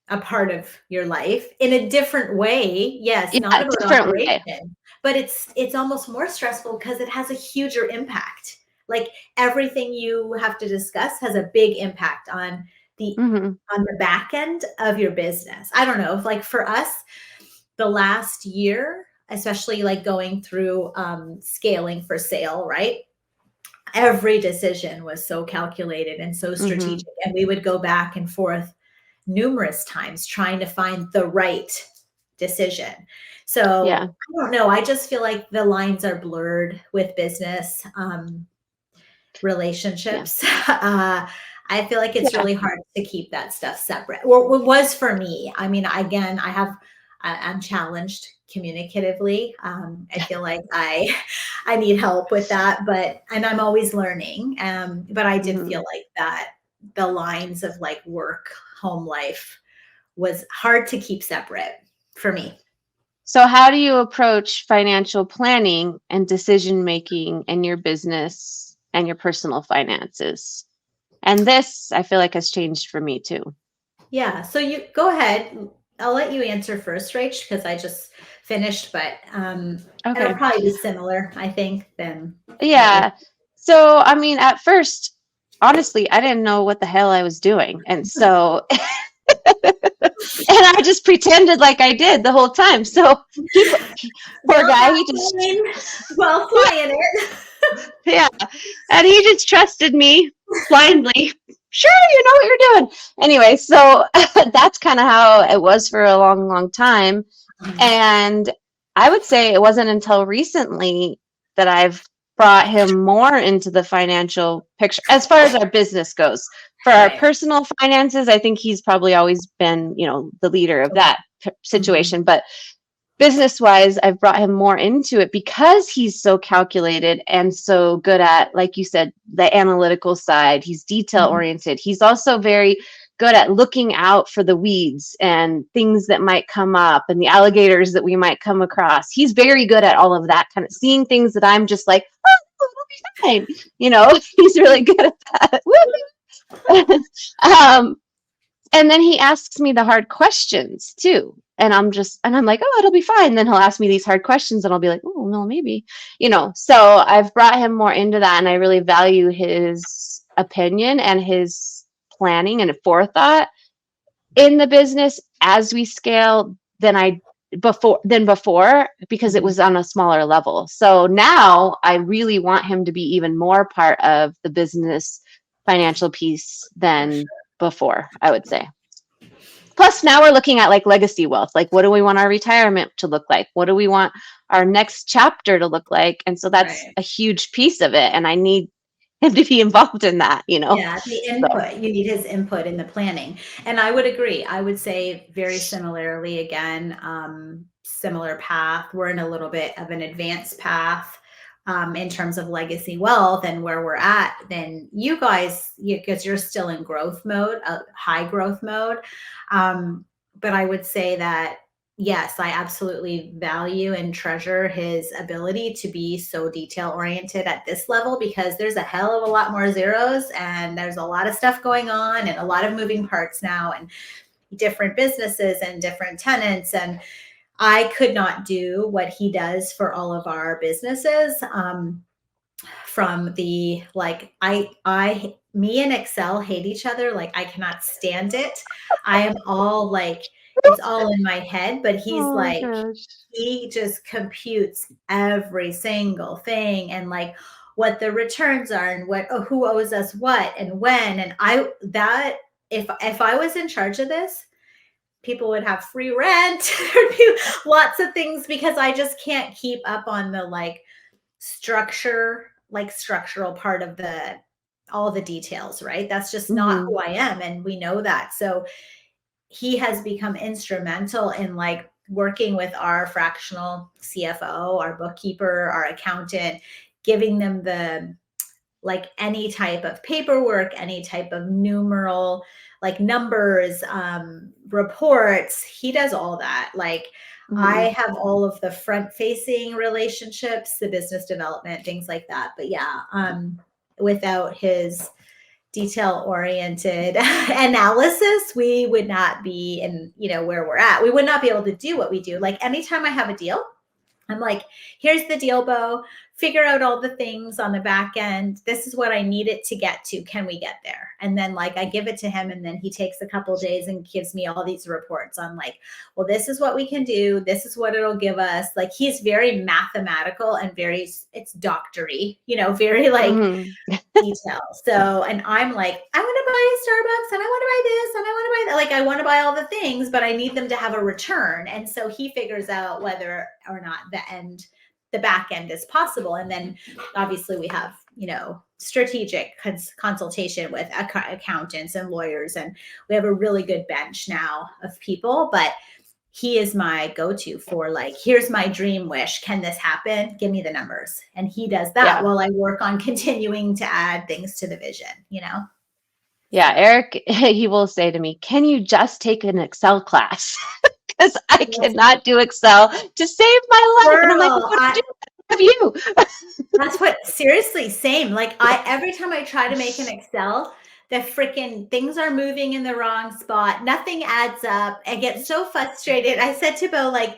[SPEAKER 2] a part of your life in a different way. Yes, not
[SPEAKER 1] Yeah,
[SPEAKER 2] about
[SPEAKER 1] different way.
[SPEAKER 2] operation, but it's almost more stressful because it has a huger impact. Like everything you have to discuss has a big impact on the
[SPEAKER 1] Mm-hmm.
[SPEAKER 2] back end of your business. I don't know, like for us, the last year, especially like going through scaling for sale, right? Every decision was so calculated and so
[SPEAKER 1] Mm-hmm.
[SPEAKER 2] strategic. And we would go back and forth numerous times trying to find the right decision.
[SPEAKER 1] Yeah.
[SPEAKER 2] So I don't know. I just feel like the lines are blurred with business
[SPEAKER 1] Yeah.
[SPEAKER 2] relationships. I feel like it's
[SPEAKER 1] Yeah.
[SPEAKER 2] really hard to keep that stuff separate. Well, it was for me. I mean, again, I'm challenged communicatively. I feel like I need help with that, and I'm always learning. But I did
[SPEAKER 1] Mm-hmm.
[SPEAKER 2] feel like that the lines of like work, home life was hard to keep separate for me.
[SPEAKER 1] So, how do you approach financial planning and decision making in your business and your personal finances? And this, I feel like, has changed for me too.
[SPEAKER 2] Yeah. So you go ahead. I'll let you answer first, Rach, because I just finished, but it'll
[SPEAKER 1] Okay.
[SPEAKER 2] probably be similar, I think, than what you're.
[SPEAKER 1] Yeah. So, I mean, at first, honestly, I didn't know what the hell I was doing. And so, and I just pretended like I did the whole time. So, poor
[SPEAKER 2] Build
[SPEAKER 1] guy,
[SPEAKER 2] that
[SPEAKER 1] he just,
[SPEAKER 2] plane while flying it.
[SPEAKER 1] yeah. And he just trusted me blindly. Sure, you know what you're doing. Anyway, so that's kind of how it was for a long, long time. And I would say it wasn't until recently that I've brought him more into the financial picture as far as our business goes. For our
[SPEAKER 2] Right.
[SPEAKER 1] personal finances, I think he's probably always been, the leader of that
[SPEAKER 2] Mhm.
[SPEAKER 1] situation. But business wise, I've brought him more into it because he's so calculated and so good at, like you said, the analytical side. He's detail
[SPEAKER 2] Mhm.
[SPEAKER 1] oriented. He's also very good at looking out for the weeds and things that might come up and the alligators that we might come across. He's very good at all of that, kind of seeing things that I'm just like, oh, it'll be fine. He's really good at that. um, and then he asks me the hard questions too. And I'm like, oh, it'll be fine. Then he'll ask me these hard questions and I'll be like, oh, no, maybe, So I've brought him more into that and I really value his opinion and his planning and forethought in the business as we scale than before because it
[SPEAKER 2] Mhm.
[SPEAKER 1] was on a smaller level. So now I really want him to be even more part of the business financial piece
[SPEAKER 2] For
[SPEAKER 1] than
[SPEAKER 2] sure.
[SPEAKER 1] before, I would say. Plus now we're looking at like legacy wealth. Like, what do we want our retirement to look like? What do we want our next chapter to look like? And so that's
[SPEAKER 2] Right.
[SPEAKER 1] a huge piece of it. And I need him to be involved in that,
[SPEAKER 2] Yeah, the
[SPEAKER 1] So,
[SPEAKER 2] input. You need his input in the planning. And I would agree. I would say very similarly, again, similar path. We're in a little bit of an advanced path in terms of legacy wealth and where we're at than you guys, because you're still in growth mode, high growth mode. But I would say that yes, I absolutely value and treasure his ability to be so detail oriented at this level, because there's a hell of a lot more zeros and there's a lot of stuff going on and a lot of moving parts now and different businesses and different tenants. And I could not do what he does for all of our businesses. From the me and Excel hate each other. Like, I cannot stand it. I am all like, it's all in my head, but he's
[SPEAKER 1] oh my
[SPEAKER 2] like,
[SPEAKER 1] gosh.
[SPEAKER 2] he just computes every single thing and like what the returns are and who owes us what and when. And if I was in charge of this, people would have free rent. There'd be lots of things, because I just can't keep up on the like structural part of all the details, right? That's just not
[SPEAKER 1] Mm-hmm.
[SPEAKER 2] who I am. And we know that. So he has become instrumental in like working with our fractional CFO, our bookkeeper, our accountant, giving them the like any type of paperwork, any type of numeral, like numbers, reports. He does all that. Like, I
[SPEAKER 1] Mm-hmm.
[SPEAKER 2] have all of the front facing relationships, the business development, things like that. But yeah, without his detail oriented analysis, we would not be in, where we're at. We would not be able to do what we do. Like, anytime I have a deal, I'm like, here's the deal, Bo. Figure out all the things on the back end. This is what I need it to get to. Can we get there? And then like I give it to him, and then he takes a couple days and gives me all these reports on like, well, this is what we can do. This is what it'll give us. Like, he's very mathematical and it's doctory, very like
[SPEAKER 1] Mm-hmm.
[SPEAKER 2] detail. So, and I'm like, I want to buy Starbucks and I want to buy this and I want to buy that. Like, I want to buy all the things, but I need them to have a return. And so he figures out whether or not the back end is possible. And then obviously we have, strategic consultation with accountants and lawyers. And we have a really good bench now of people, but he is my go-to for like, here's my dream wish. Can this happen? Give me the numbers. And he does that
[SPEAKER 1] Yeah.
[SPEAKER 2] while I work on continuing to add things to the vision,
[SPEAKER 1] Yeah.
[SPEAKER 2] So
[SPEAKER 1] Eric, he will say to me, can you just take an Excel class? Because I cannot do Excel to save my life. And I'm like, well,
[SPEAKER 2] girl,
[SPEAKER 1] what do I do? Have you?
[SPEAKER 2] that's seriously, same. Like, every time I try to make an Excel, the freaking things are moving in the wrong spot. Nothing adds up. I get so frustrated. I said to Bo, like,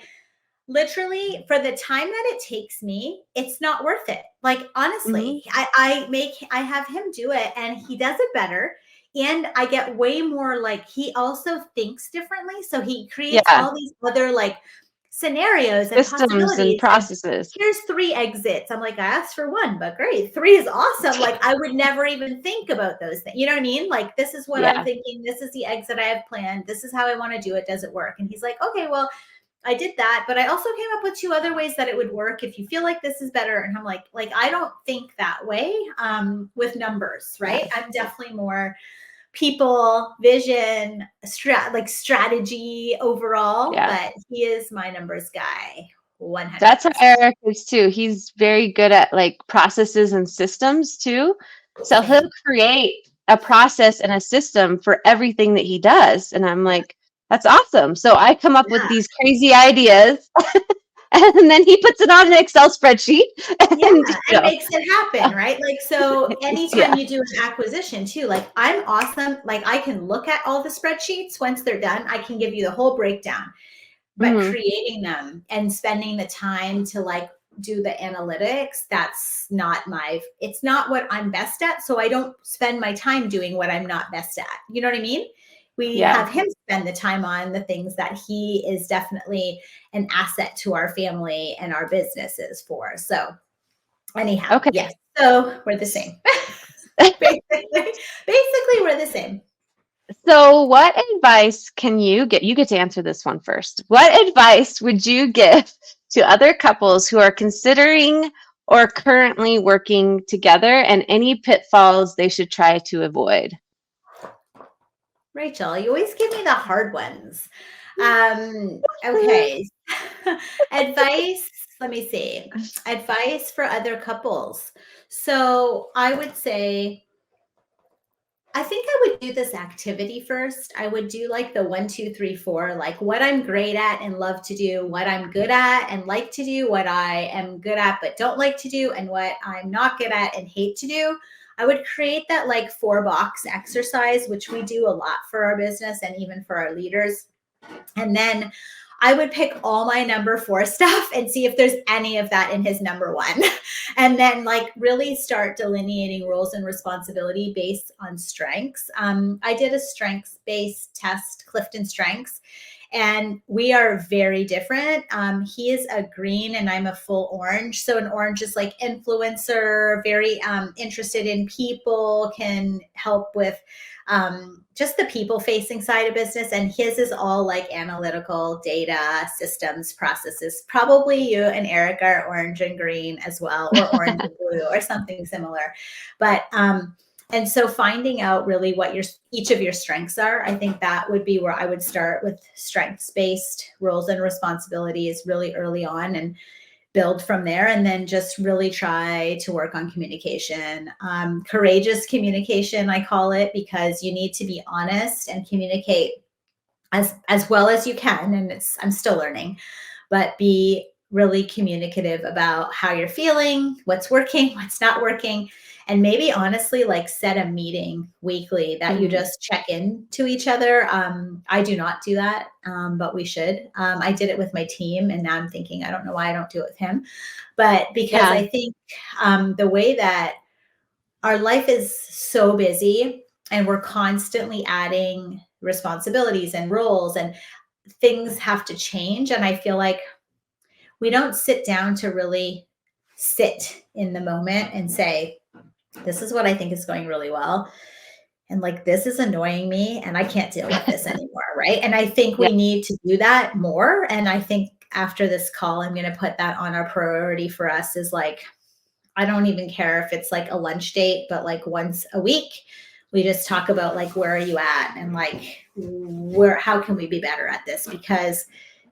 [SPEAKER 2] literally, for the time that it takes me, it's not worth it. Like,
[SPEAKER 1] Mm-hmm.
[SPEAKER 2] honestly, I have him do it and he does it better. And I get way more, like, he also thinks differently. So he creates
[SPEAKER 1] Yeah.
[SPEAKER 2] all these other like scenarios and
[SPEAKER 1] Systems and
[SPEAKER 2] possibilities. And
[SPEAKER 1] processes.
[SPEAKER 2] here's 3 exits. I'm like, I asked for 1, but great. 3 is awesome. Like, I would never even think about those things. You know what I mean? Like, this is what I'm
[SPEAKER 1] Yeah.
[SPEAKER 2] thinking. This is the exit I have planned. This is how I want to do it. Does it work? And he's like, okay, well, I did that, but I also came up with 2 other ways that it would work if you feel like this is better. And I'm like, I don't think that way with numbers, right?
[SPEAKER 1] Yeah.
[SPEAKER 2] I'm definitely more people, vision, strategy overall,
[SPEAKER 1] Yeah.
[SPEAKER 2] but he is my numbers guy, 100%.
[SPEAKER 1] That's how Eric is too. He's very good at like processes and systems too. So he'll
[SPEAKER 2] Same.
[SPEAKER 1] create a process and a system for everything that he does. And I'm
[SPEAKER 2] Yeah.
[SPEAKER 1] like, that's awesome. So I come up with
[SPEAKER 2] Yeah.
[SPEAKER 1] these crazy ideas and then he puts it on an Excel spreadsheet
[SPEAKER 2] Yeah,
[SPEAKER 1] and
[SPEAKER 2] and makes it happen, right? Like, so anytime
[SPEAKER 1] yeah.
[SPEAKER 2] you do an acquisition too, like, I'm awesome. Like, I can look at all the spreadsheets. Once they're done, I can give you the whole breakdown. But
[SPEAKER 1] Hmm.
[SPEAKER 2] creating them and spending the time to like do the analytics, it's not what I'm best at. So I don't spend my time doing what I'm not best at. You know what I mean? We
[SPEAKER 1] Yeah.
[SPEAKER 2] have him spend the time on the things that he is definitely an asset to our family and our businesses for. So anyhow,
[SPEAKER 1] Okay.
[SPEAKER 2] yes. So we're the same. basically, we're the same.
[SPEAKER 1] So, what advice can you get? You get to answer this one first. What advice would you give to other couples who are considering or currently working together, and any pitfalls they should try to avoid?
[SPEAKER 2] Rachel, you always give me the hard ones. Okay. Advice, let me see. Advice for other couples. So I would say, I think I would do this activity first. I would do like the 1, 2, 3, 4, like what I'm great at and love to do, what I'm good at and like to do, what I am good at but don't like to do, and what I'm not good at and hate to do. I would create that like 4-box exercise, which we do a lot for our business and even for our leaders. And then I would pick all my number 4 stuff and see if there's any of that in his number 1. And then like really start delineating roles and responsibility based on strengths. I did a strengths-based test, Clifton Strengths, and we are very different. He is a green and I'm a full orange. So an orange is like influencer, very interested in people, can help with just the people facing side of business. And his is all like analytical data, systems, processes. Probably you and Eric are orange and green as well, or orange and blue or something similar. But and so finding out really what each of your strengths are, I think that would be where I would start with strengths-based roles and responsibilities really early on, and build from there. And then just really try to work on communication, courageous communication, I call it, because you need to be honest and communicate as well as you can. And I'm still learning, but be really communicative about how you're feeling, what's working, what's not working. And maybe honestly, like set a meeting weekly that you just check in to each other. I do not do that, but we should. I did it with my team, and now I'm thinking, I don't know why I don't do it with him. But because I think the way that our life is so busy and we're constantly adding responsibilities and roles, and things have to change. And I feel like we don't sit down to really sit in the moment and say, this is what I think is going really well. And like, this is annoying me and I can't deal with this anymore. Right. And I think we need to do that more. And I think after this call, I'm going to put that on our priority for us, is like, I don't even care if it's like a lunch date, but like once a week, we just talk about like, where are you at? And like, how can we be better at this? Because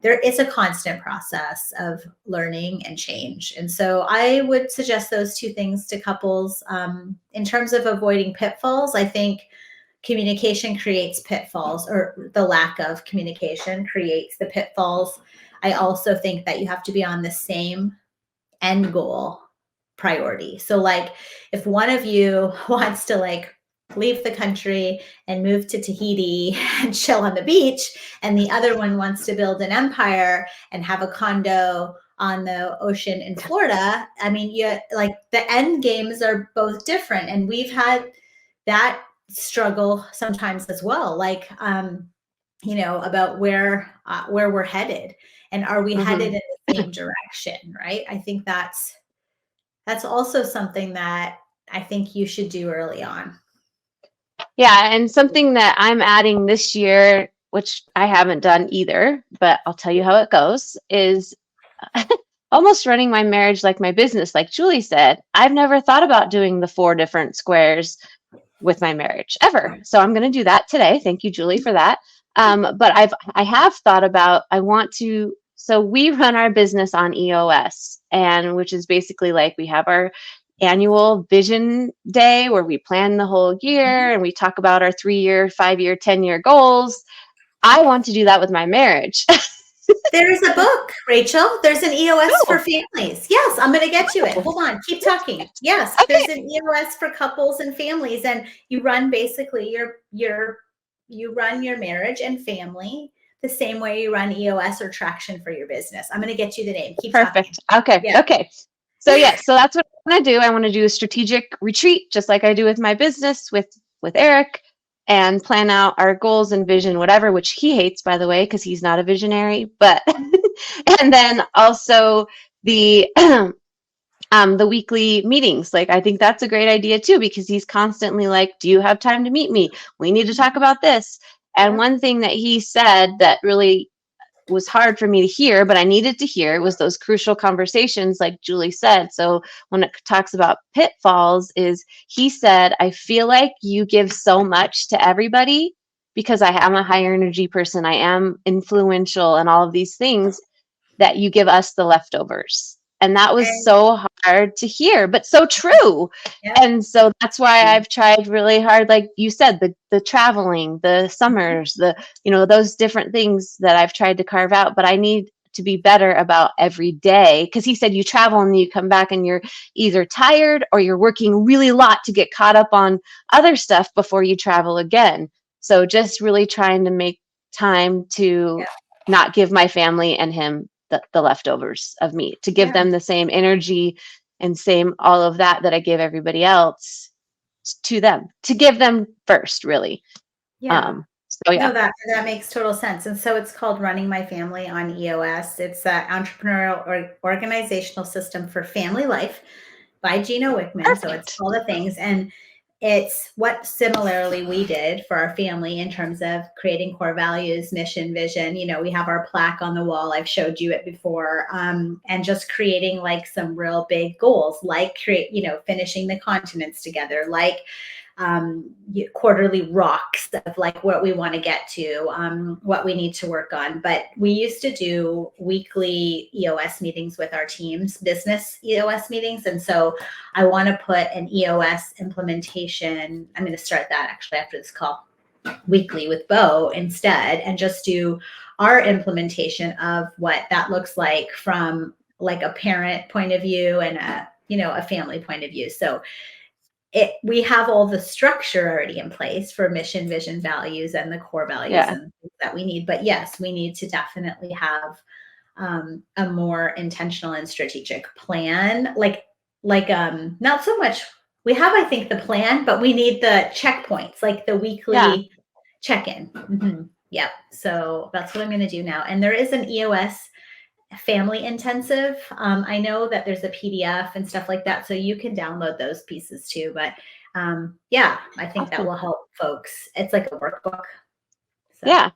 [SPEAKER 2] it's a constant process of learning and change. And so I would suggest those 2 things to couples. In terms of avoiding pitfalls, I think communication creates pitfalls, or the lack of communication creates the pitfalls. I also think that you have to be on the same end goal priority. So like if one of you wants to like leave the country and move to Tahiti and chill on the beach, and the other one wants to build an empire and have a condo on the ocean in Florida, I mean, like the end games are both different. And we've had that struggle sometimes as well, like about where we're headed, and are we headed in the same direction, right? I think that's also something that I think you should do early on.
[SPEAKER 1] Yeah, and something that I'm adding this year, which I haven't done either, but I'll tell you how it goes, is almost running my marriage like my business. Like Julie said, I've never thought about doing the 4 different squares with my marriage ever. So I'm going to do that today. Thank you, Julie, for that. But I have thought about, so we run our business on EOS, and which is basically like we have our annual vision day where we plan the whole year and we talk about our 3-year, 5-year, 10-year goals. I want to do that with my marriage.
[SPEAKER 2] There's a book, Rachel. There's an EOS for families. Yes, I'm going to get you it. Hold on. Keep talking. Yes, there's an EOS for couples and families. And you run basically you run your marriage and family the same way you run EOS or Traction for your business. I'm going to get you the name. Keep
[SPEAKER 1] Perfect.
[SPEAKER 2] talking.
[SPEAKER 1] Okay. Yeah. Okay. So so that's what I want to do. I want to do a strategic retreat, just like I do with my business with Eric, and plan out our goals and vision, whatever, which he hates, by the way, because he's not a visionary. But and then also the the weekly meetings. Like, I think that's a great idea too, because he's constantly like, do you have time to meet me? We need to talk about this. And
[SPEAKER 2] Yeah.
[SPEAKER 1] one thing that he said that really was hard for me to hear, but I needed to hear, was those crucial conversations, like Julie said. So when it talks about pitfalls, is he said, I feel like you give so much to everybody because I am a higher energy person. I am influential and all of these things, that you give us the leftovers. And that was
[SPEAKER 2] And
[SPEAKER 1] so hard to hear, but so true.
[SPEAKER 2] yeah.
[SPEAKER 1] And so that's why I've tried really hard, like you said, the traveling, the summers, the, those different things that I've tried to carve out, but I need to be better about every day. Because he said you travel and you come back and you're either tired or you're working really a lot to get caught up on other stuff before you travel again. So just really trying to make time to
[SPEAKER 2] Yeah.
[SPEAKER 1] not give my family and him the leftovers of me, to give
[SPEAKER 2] Yeah.
[SPEAKER 1] them the same energy and same all of that I give everybody else, to them, to give them first, really.
[SPEAKER 2] Yeah.
[SPEAKER 1] So
[SPEAKER 2] No,
[SPEAKER 1] yeah.
[SPEAKER 2] that makes total sense. And so it's called Running My Family on EOS. It's an entrepreneurial organizational system for family life by Gino Wickman. So it's
[SPEAKER 1] Perfect.
[SPEAKER 2] all the things. And it's what similarly we did for our family in terms of creating core values, mission, vision. We have our plaque on the wall. I've showed you it before. And just creating like some real big goals, like finishing the continents together, like quarterly rocks of like what we want to get to, what we need to work on. But we used to do weekly EOS meetings with our teams, business EOS meetings. And so I want to put an EOS implementation. I'm going to start that actually after this call, weekly with Bo instead, and just do our implementation of what that looks like from like a parent point of view and a family point of view. So we have all the structure already in place for mission, vision, values, and the core values
[SPEAKER 1] Yeah.
[SPEAKER 2] and things that we need. But yes, we need to definitely have a more intentional and strategic plan. Like not so much. We have, I think, the plan, but we need the checkpoints, like the weekly check-in. Mm-hmm. Yep. So that's what I'm going to do now. And there is an EOS family intensive. I know that there's a PDF and stuff like that, so you can download those pieces too. But yeah, I think that will help folks. It's like a workbook. So,
[SPEAKER 1] Yeah.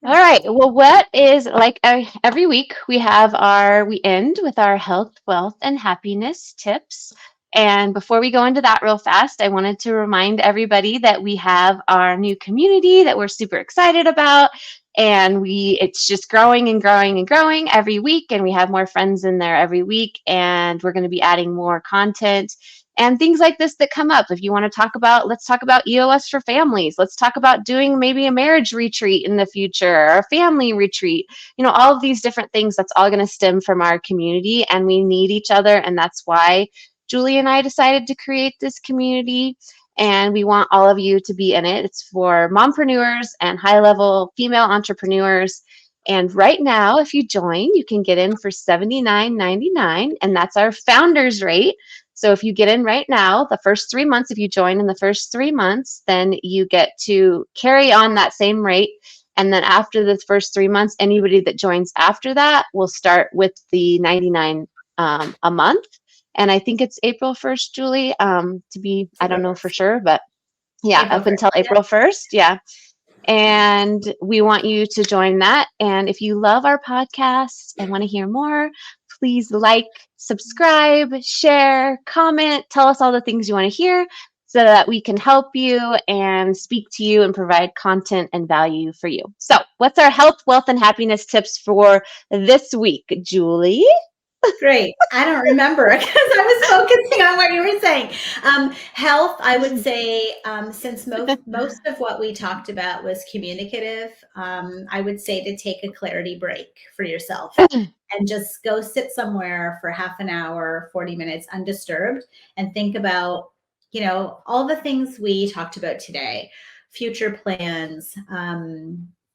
[SPEAKER 1] All right. Well, what is, like, every week we end with our health, wealth, and happiness tips. And before we go into that real fast, I wanted to remind everybody that we have our new community that we're super excited about. And it's just growing and growing and growing every week. And we have more friends in there every week. And we're going to be adding more content and things like this that come up. If you want to talk about, let's talk about EOS for families. Let's talk about doing maybe a marriage retreat in the future, or a family retreat. All of these different things, that's all going to stem from our community, and we need each other. And that's why Julie and I decided to create this community. And we want all of you to be in it. It's for mompreneurs and high-level female entrepreneurs. And right now, if you join, you can get in for $79.99, and that's our founders rate. So if you get in right now, the first 3 months, if you join in the first 3 months, then you get to carry on that same rate. And then after the first 3 months, anybody that joins after that will start with the 99 a month. And I think it's April 1st, Julie, I don't know for sure, but yeah,
[SPEAKER 2] April
[SPEAKER 1] up
[SPEAKER 2] 1st.
[SPEAKER 1] until April 1st. Yeah. And we want you to join that. And if you love our podcast and want to hear more, please like, subscribe, share, comment, tell us all the things you want to hear so that we can help you and speak to you and provide content and value for you. So, what's our health, wealth, and happiness tips for this week, Julie?
[SPEAKER 2] Great. I don't remember because I was focusing on what you were saying. Health, I would say, since most of what we talked about was communicative, I would say to take a clarity break for yourself and just go sit somewhere for half an hour, 40 minutes undisturbed, and think about, all the things we talked about today, future plans,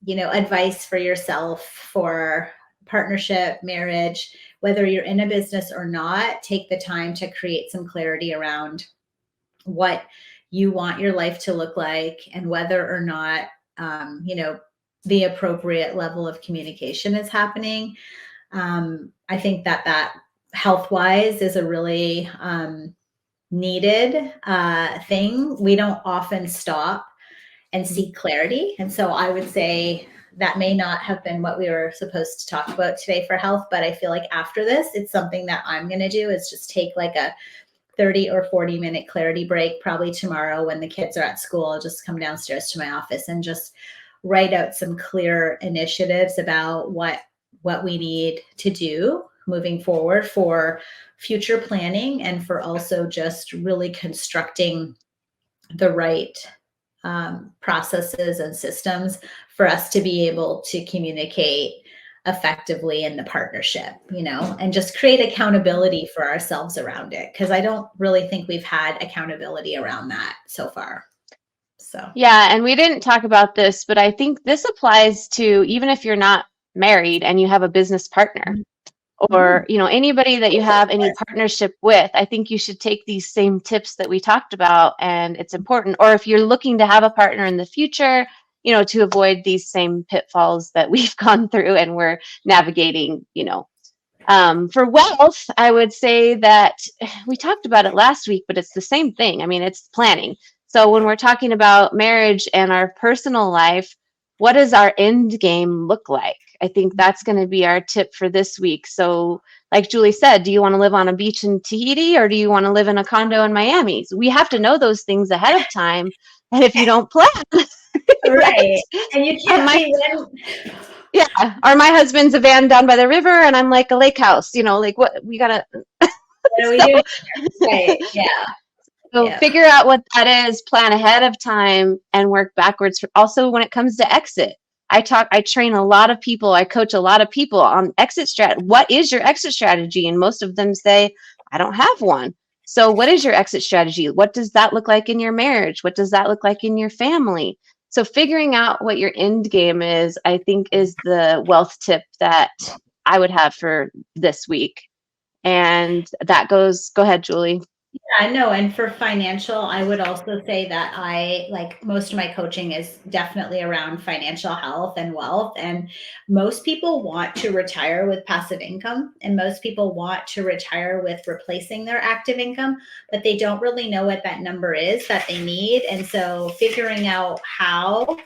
[SPEAKER 2] advice for yourself for partnership, marriage, whether you're in a business or not. Take the time to create some clarity around what you want your life to look like and whether or not, the appropriate level of communication is happening. I think that health-wise is a really needed thing. We don't often stop and seek clarity. And so I would say that may not have been what we were supposed to talk about today for health, but I feel like after this, it's something that I'm going to do is just take like a 30 or 40-minute clarity break, probably tomorrow when the kids are at school. I'll just come downstairs to my office and just write out some clear initiatives about what we need to do moving forward for future planning and for also just really constructing the right processes and systems for us to be able to communicate effectively in the partnership, and just create accountability for ourselves around it. Because I don't really think we've had accountability around that so far. So,
[SPEAKER 1] Yeah, and we didn't talk about this, but I think this applies to even if you're not married and you have a business partner or, anybody that you have any partnership with. I think you should take these same tips that we talked about, and it's important. Or if you're looking to have a partner in the future, to avoid these same pitfalls that we've gone through and we're navigating, for wealth, I would say that we talked about it last week, but it's the same thing. I mean, it's planning. So when we're talking about marriage and our personal life, what does our end game look like? I think that's going to be our tip for this week. So like Julie said, do you want to live on a beach in Tahiti or do you want to live in a condo in Miami? So we have to know those things ahead of time. And if you don't plan,
[SPEAKER 2] right. And you can't
[SPEAKER 1] yeah. Or my husband's a van down by the river and I'm like a lake house, like what we gotta
[SPEAKER 2] what are we doing here? Right. Yeah.
[SPEAKER 1] So figure out what that is, plan ahead of time and work backwards. Also, when it comes to exit, I train a lot of people. I coach a lot of people on exit strat. What is your exit strategy? And most of them say, I don't have one. So what is your exit strategy? What does that look like in your marriage? What does that look like in your family? So figuring out what your end game is, I think, is the wealth tip that I would have for this week. And that go ahead, Julie.
[SPEAKER 2] Yeah, no. And for financial, I would also say that most of my coaching is definitely around financial health and wealth. And most people want to retire with passive income, and most people want to retire with replacing their active income, but they don't really know what that number is that they need. And so figuring out how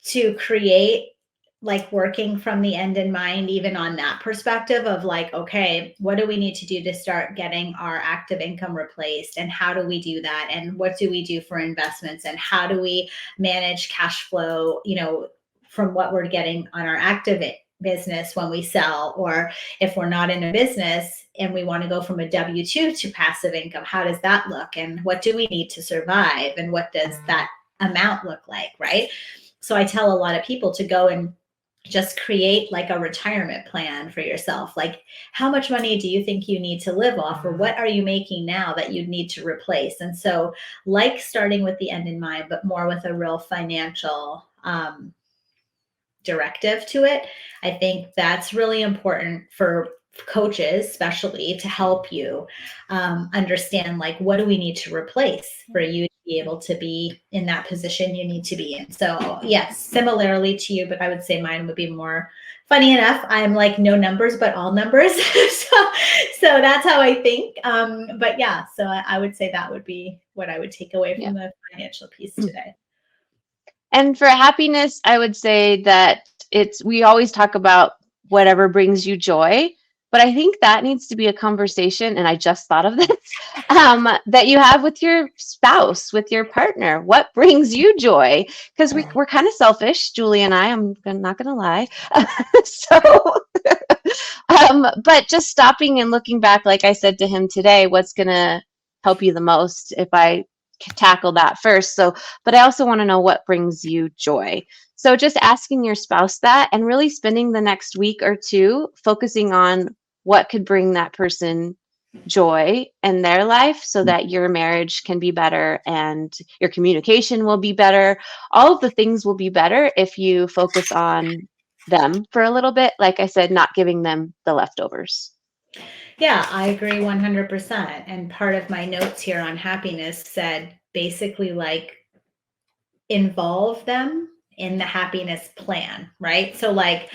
[SPEAKER 2] to create, like, working from the end in mind, even on that perspective of like, okay, what do we need to do to start getting our active income replaced? And how do we do that? And what do we do for investments? And how do we manage cash flow, from what we're getting on our active business when we sell? Or if we're not in a business and we want to go from a W-2 to passive income, how does that look? And what do we need to survive? And what does that amount look like, right? So I tell a lot of people to go and just create like a retirement plan for yourself. Like, how much money do you think you need to live off, or what are you making now that you need to replace? And so, like, starting with the end in mind, but more with a real financial directive to it. I think that's really important for coaches, especially, to help you understand, like, what do we need to replace for you to be able to be in that position you need to be in. So yes, similarly to you, but I would say mine would be more, funny enough, I'm like no numbers, but all numbers. so that's how I think. But yeah, so I would say that would be what I would take away from the financial piece today.
[SPEAKER 1] And for happiness, I would say that we always talk about whatever brings you joy, but I think that needs to be a conversation, and I just thought of this, that you have with your spouse, with your partner. What brings you joy? Because we're kind of selfish, Julie and I'm not going to lie. But just stopping and looking back, like I said to him today, what's going to help you the most if I tackle that first? But I also want to know what brings you joy. So just asking your spouse that, and really spending the next week or two focusing on what could bring that person joy in their life, so that your marriage can be better and your communication will be better. All of the things will be better if you focus on them for a little bit. Like I said, not giving them the leftovers.
[SPEAKER 2] Yeah, I agree 100%. And part of my notes here on happiness said basically, like, involve them in the happiness plan, right? So like,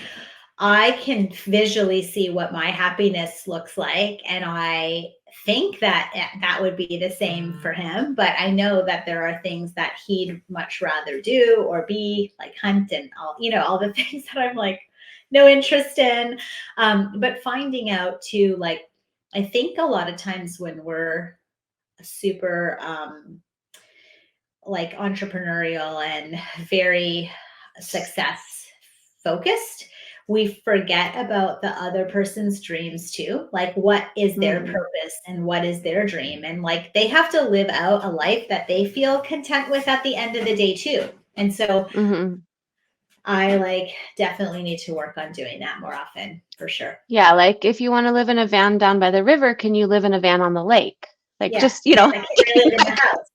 [SPEAKER 2] I can visually see what my happiness looks like. And I think that that would be the same for him. But I know that there are things that he'd much rather do or be, like hunt and all the things that I'm like, no interest in. But finding out too, like, I think a lot of times when we're super like entrepreneurial and very success focused, we forget about the other person's dreams too. Like, what is their purpose and what is their dream? And like, they have to live out a life that they feel content with at the end of the day too. And so I like definitely need to work on doing that more often, for sure.
[SPEAKER 1] Yeah, like if you want to live in a van down by the river, can you live in a van on the lake? Like,
[SPEAKER 2] Yeah.
[SPEAKER 1] just,
[SPEAKER 2] I can't really live in the house.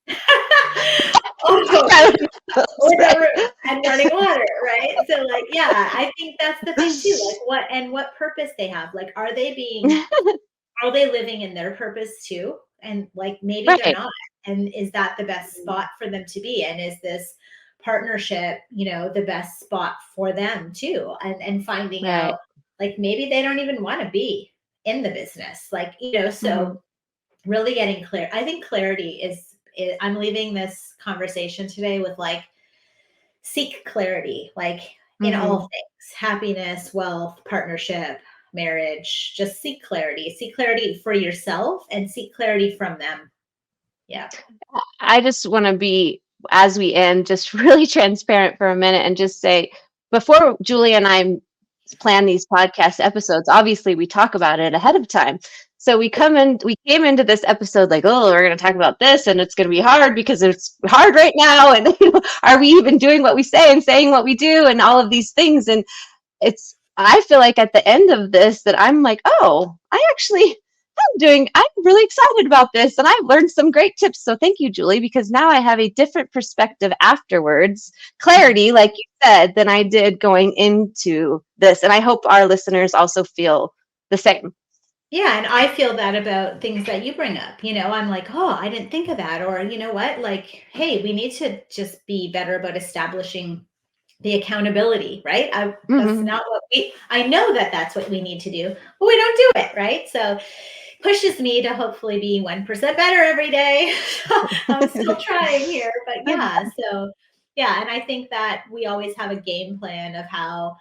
[SPEAKER 2] And running water, right? So like, yeah, I think that's the thing too. Like, what purpose they have. Like, are they living in their purpose too? And like, maybe they're not. And is that the best spot for them to be? And is this partnership, the best spot for them too? And finding out, like, maybe they don't even want to be in the business. Like, so really getting clear. I think clarity is I'm leaving this conversation today with like, seek clarity, like in all things, happiness, wealth, partnership, marriage. Just seek clarity for yourself and seek clarity from them. Yeah.
[SPEAKER 1] I just want to be, as we end, just really transparent for a minute and just say, before Julie and I plan these podcast episodes, obviously we talk about it ahead of time. So we came into this episode like, oh, we're going to talk about this and it's going to be hard because it's hard right now. And are we even doing what we say and saying what we do and all of these things? And I feel like at the end of this that I'm like, oh, I'm really excited about this and I've learned some great tips. So thank you, Julie, because now I have a different perspective afterwards, clarity, like you said, than I did going into this. And I hope our listeners also feel the same.
[SPEAKER 2] Yeah. And I feel that about things that you bring up. I'm like, oh, I didn't think of that. Or, you know what? Like, hey, we need to just be better about establishing the accountability, right? That's not what I know that that's what we need to do, but we don't do it, right? So pushes me to hopefully be 1% better every day. I'm still trying here, but yeah. So yeah. And I think that we always have a game plan of how,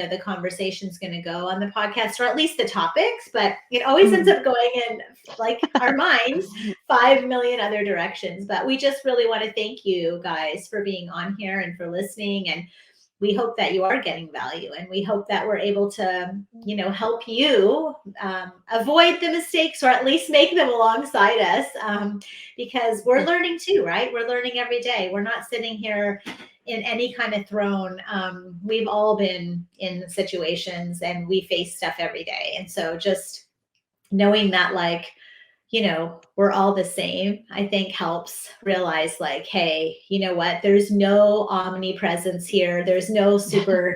[SPEAKER 2] the conversation's going to go on the podcast, or at least the topics, but it always ends up going in like our minds, 5 million other directions. But we just really want to thank you guys for being on here and for listening. And we hope that you are getting value, and we hope that we're able to, help you avoid the mistakes, or at least make them alongside us, because we're learning too, right? We're learning every day. We're not sitting here in any kind of throne. We've all been in situations and we face stuff every day. And so just knowing that, like, we're all the same, I think helps realize like, hey, you know what? There's no omnipresence here. There's no superhero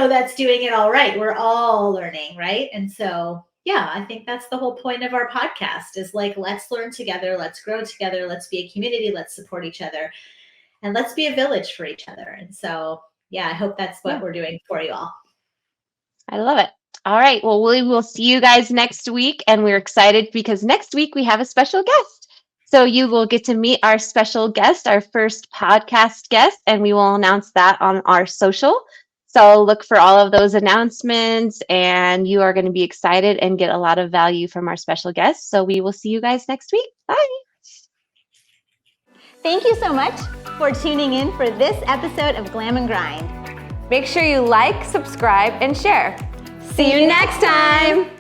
[SPEAKER 2] that's doing it all right. We're all learning, right? And so, yeah, I think that's the whole point of our podcast is like, let's learn together. Let's grow together. Let's be a community. Let's support each other. And let's be a village for each other. And so, yeah, I hope that's what we're doing for you all.
[SPEAKER 1] I love it. All right. Well, we will see you guys next week. And we're excited because next week we have a special guest. So you will get to meet our special guest, our first podcast guest, and we will announce that on our social. So look for all of those announcements, and you are going to be excited and get a lot of value from our special guest. So we will see you guys next week. Bye.
[SPEAKER 3] Thank you so much for tuning in for this episode of Glam and Grind.
[SPEAKER 4] Make sure you like, subscribe, and share. See you next time.